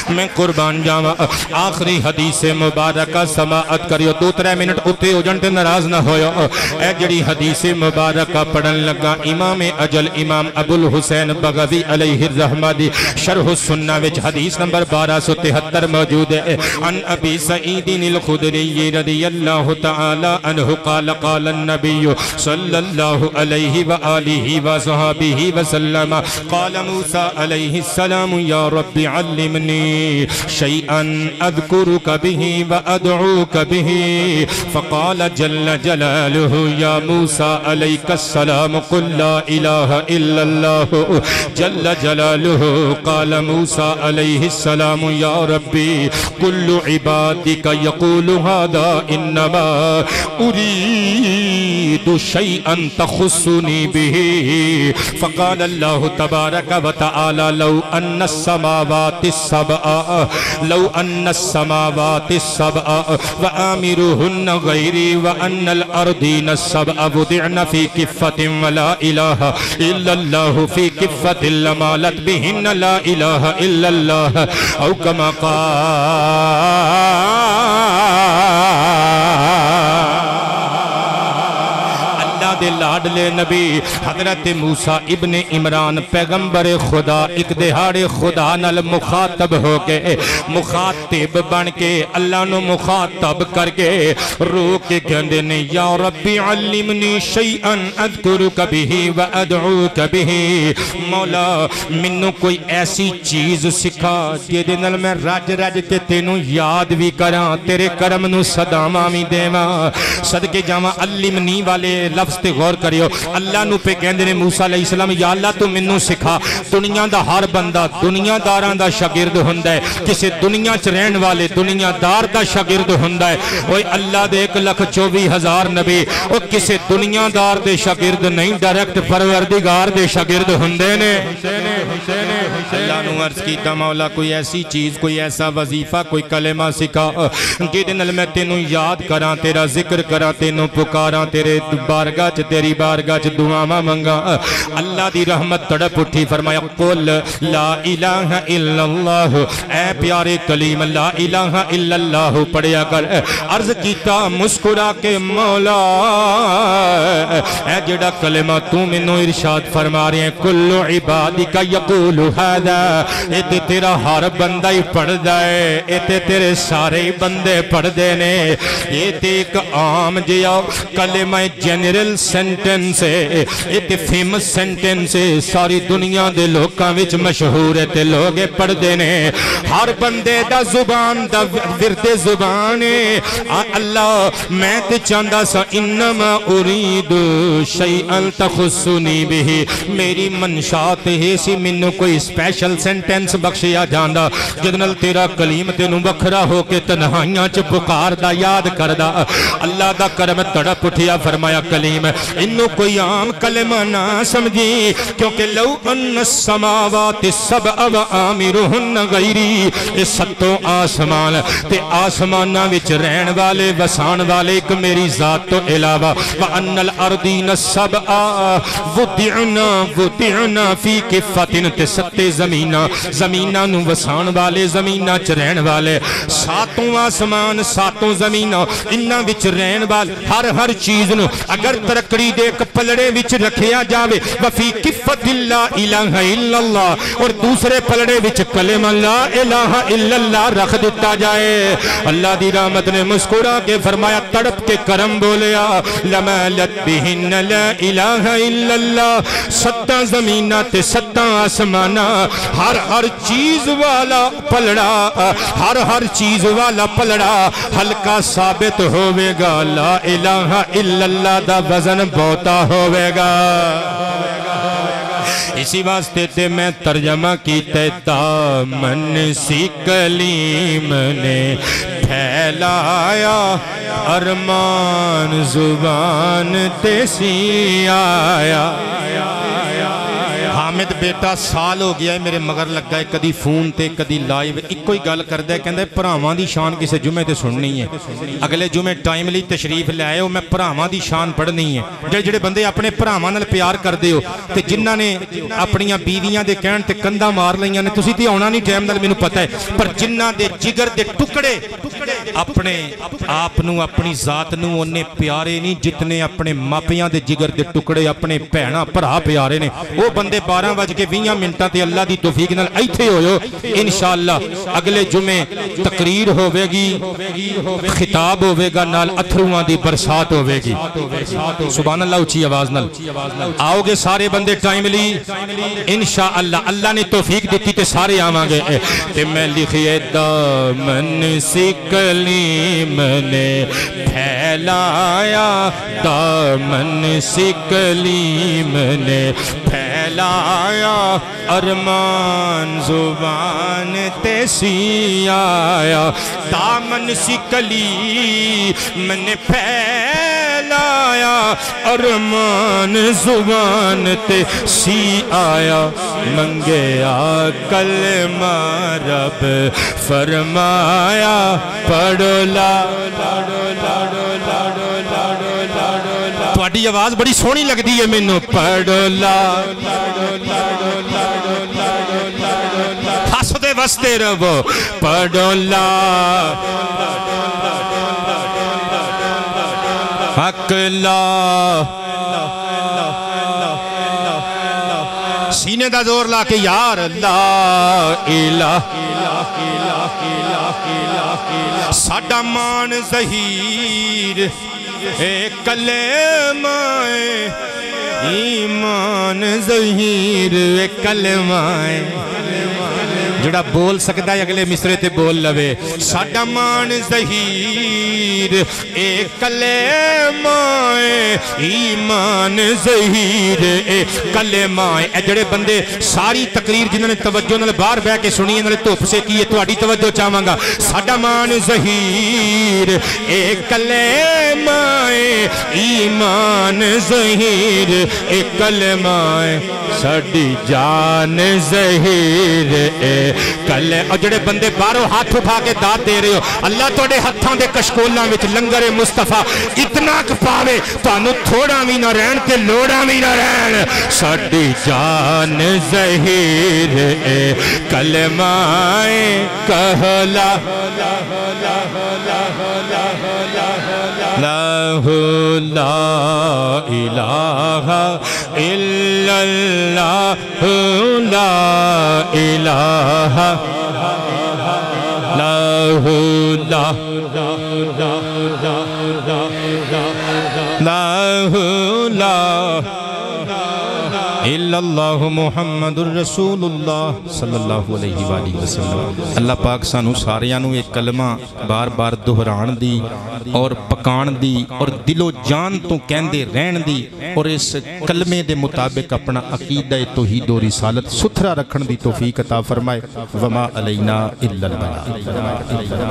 میں قربان جاواں آخری حدیث مبارکہ سماعت کریو 2-3 منٹ اتے ہو جنتے ناراض نہ ہویا اے جڑی حدیث مبارکہ پڑھن لگا امام اجل امام ابو الحسین بغوی علیہ الرحمہ دی شرح السنہ وچ حدیث نمبر 1273 موجود ہے عن ابی سعید الخدری رضی اللہ تعالی عنہ قال قال النبی صلی اللہ علیہ وآلہ وصحبہ وسلم قال موسیٰ علیہ السلام یا رب علمنی شیئا اذکرک به وادعوک به فقال جل جلالہ یا موسیٰ علیک السلام قل لا الہ الا اللہ جل جلالہ قال موسیٰ علیہ السلام یا ربی کل عبادک یقول هذا انما اريد شيئا تخصني به فقال الله تبارك وتعالى لو أن السماوات السبع وآمرهن غيري وأن الأرضين السبع وضعن في كفة ولا إله إلا الله في كفة لمالت بهن لا إله إلا الله أو كما قال دے لاڈلے نبی حضرت موسیٰ ابن عمران پیغمبر خدا ایک دہاڑے خدا نال مخاطب ہو کے مخاطب بن کے اللہ نو مخاطب کر کے رو کے کہندے نے یا ربی علمنی شیئا اذکرک به وادعوک به مولا منو کوئی ایسی چیز سکھا جے نال میں رج رج کے تینوں یاد بھی کراں تیرے کرم نو صداواں وی دیواں صدقے جاواں علمنی والے لفظ تے غور کریو اللہ نو پہ کہندے نے موسیٰ علیہ السلام یا اللہ تو منو سکھا دنیا دا ہر بندہ دنیا داراں دا شاگرد ہوندا ہے کسے دنیا چ رہن والے دنیا دار دا شاگرد ہوندا ہے اوے اللہ دے 1,24,000 نبی او کسے دنیا دار دے شاگرد نہیں ڈائریکٹ پروردگار دے شاگرد ہوندے نے اللہ نو عرض کیتا مولا کوئی ایسی چیز کوئی ایسا وظیفہ کوئی کلمہ سکھا جہدے نال میں تینوں یاد کراں تیرا ذکر کراں تینوں پکاراں تیرے بارگاہ تیری بارگاہ چ دعاواں منگا اللہ دی رحمت تڑپ اٹھی فرمایا قل لا الہ الا اللہ اے پیارے کلیم لا الہ الا اللہ پڑھیا کر عرض کیتا مسکرا کے مولا اے جڑا کلمہ تو منو ارشاد فرما رہے ہیں کل عبادک یقول ھذا اے تے تیرا ہر بندہ ہی پڑھ دے اے تے تیرے سارے بندے پڑھ دے نے اے تے ایک عام جیا کلمہ جنرل سینٹنس ہے ایک فیمس سینٹنس ہے ساری دنیا دے لوکاں وچ مشہور ہے تے لوگ پڑھ دے نے ہر بندے دا زبان دا ورد زبان ہے اللہ میں تے چاہندا سا انما اريد شيئا تخصني به میری منشات ہے سی مینوں کوئی سپیشل سینٹنس بخشیا جاندا جد نال تیرا کلیم تینوں وکھرا ہو کے تنہائیاں چ پکاردا یاد کردا اللہ دا کرم تڑپ اٹھیا فرمایا کلیم انہوں کوئی عام کلمہ نہ سمجھی کیونکہ لو ان السماوات السبع وآمرهن غیری اس ستوں آسمان تے آسمانہ وچ رہن والے وسان والے ایک میری ذات تو علاوہ وان الارضین السبع وضعنا فی کفتن تے ستے زمینہ نو وسان والے زمینہ چ رہن والے ساتوں آسمان ساتوں زمینہ انہاں وچ رہن والے ہر چیز نو اگر ترکڑی دے ایک پلڑے وچ رکھیا جاوے وفی کفت لا الہ الا اللہ اور دوسرے پلڑے وچ کلمہ لا الہ الا اللہ رکھ دیتا جائے اللہ دی رحمت نے مسکرا کے فرمایا تڑپ کے کرم بولیا لمالت بہن لا الہ الا اللہ ستاں زمینہ تے ستاں آسمانہ ہر چیز والا پلڑا ہر چیز والا پلڑا ہلکا ثابت ہوئے گا لا الہ الا اللہ دا وزن بہتا ہوئے گا اسی واسطے تے میں ترجمہ کیتے دامن سی کلیم نے پھیلایا ارمان زبان تے سی آیا حامد بیٹا سال ہو گیا ہے میرے مگر لگا ہے کدی فون تے کدی لائیو ایک ہی گل کردا ہے کہندا ہے بھراواں دی شان کسے جمعے تے سننی ہے اگلے جمعے ٹائملی تشریف لے آئے ہو میں بھراواں دی شان پڑھنی ہے جڑے بندے اپنے بھراواں نال پیار کردے ہو تے جنہاں نے اپنیاں بیویاں دے کہن تے کندا مار لیاں نے تسی تے آਉਣਾ نہیں ٹائم نال مینوں پتہ ہے پر جنہاں دے جگر دے ٹکڑے اپنے آپ نو اپنی ذات نو اونے پیارے نہیں جتنے اپنے ماپیاں دے جگر دے ٹکڑے اپنے بھیڑاں بھرا پیارے نے وہ بندے 12:20 منٹاں تے اللہ دی توفیق نال ایتھے ہوئو انشاءاللہ اگلے جمعے تقریر ہوے گی خطاب ہوے گا نال اتھرواں دی برسات ہوے گی سبحان اللہ اونچی آواز نال آؤ گے سارے بندے ٹائملی انشاءاللہ اللہ نے توفیق دیتی تے سارے آواں گے تے میں لکھیے دامن سکلیم نے پھیلایا دامن سکلیم نے پھیلایا ارمان زبان تے سی آیا دامن سکلیم نے پھیلایا ارمان زبان تے سی آیا منگیا کلمہ رب فرمایا پڑھو لا تواڈی آواز بڑی سونی لگدی ہے مینوں پڑھو لا ہسدے وستے رہو پڑھو لا حق لا سینے دا زور لا کے یار لا الہ ساڈا مان ظہیر اے کلمہ ایمان ظہیر اے کلمہ جڑا بول سکتا ہے اگلے مصرے تے بول لوے ساڈا مان ظہیر اے کلمہ ایمان ظہیر اے کلمہ اے جڑے بندے ساری تقریر جنہوں نے توجہ نال باہر بہ کے سنی انہوں نے دھوپ سے کی ہے تہاڈی توجہ چاہواں گا ساڈا مان ظہیر اے کلمہ ایمان ظہیر اے کلمہ ساڈی جان ظہیر اے کل اور جڑے بندے باہروں ہاتھ اٹھا کے داد دے رہے ہو اللہ توڑے ہتھاں دے کشکولاں وچ لنگر مصطفیٰ اتنا کپاوے تانوں تھوڑا بھی نہ رہن تے لوڑا بھی نہ رہن ساڈی جان ظہیر اے کلمہ کہلا لا الہ الا اللہ لا الہ لا الا اللہ محمد الرسول اللہ صلی اللہ علیہ وآلہ وسلم اللہ پاک سانو ساریانو ایک کلمہ بار بار دہران دی اور پکان دی اور دل و جان تو کہندے رہن دی اور اس کلمے دے مطابق اپنا عقیدہ توحید و رسالت ستھرا رکھن دی توفیق عطا فرمائے وما علینا الا البلاغ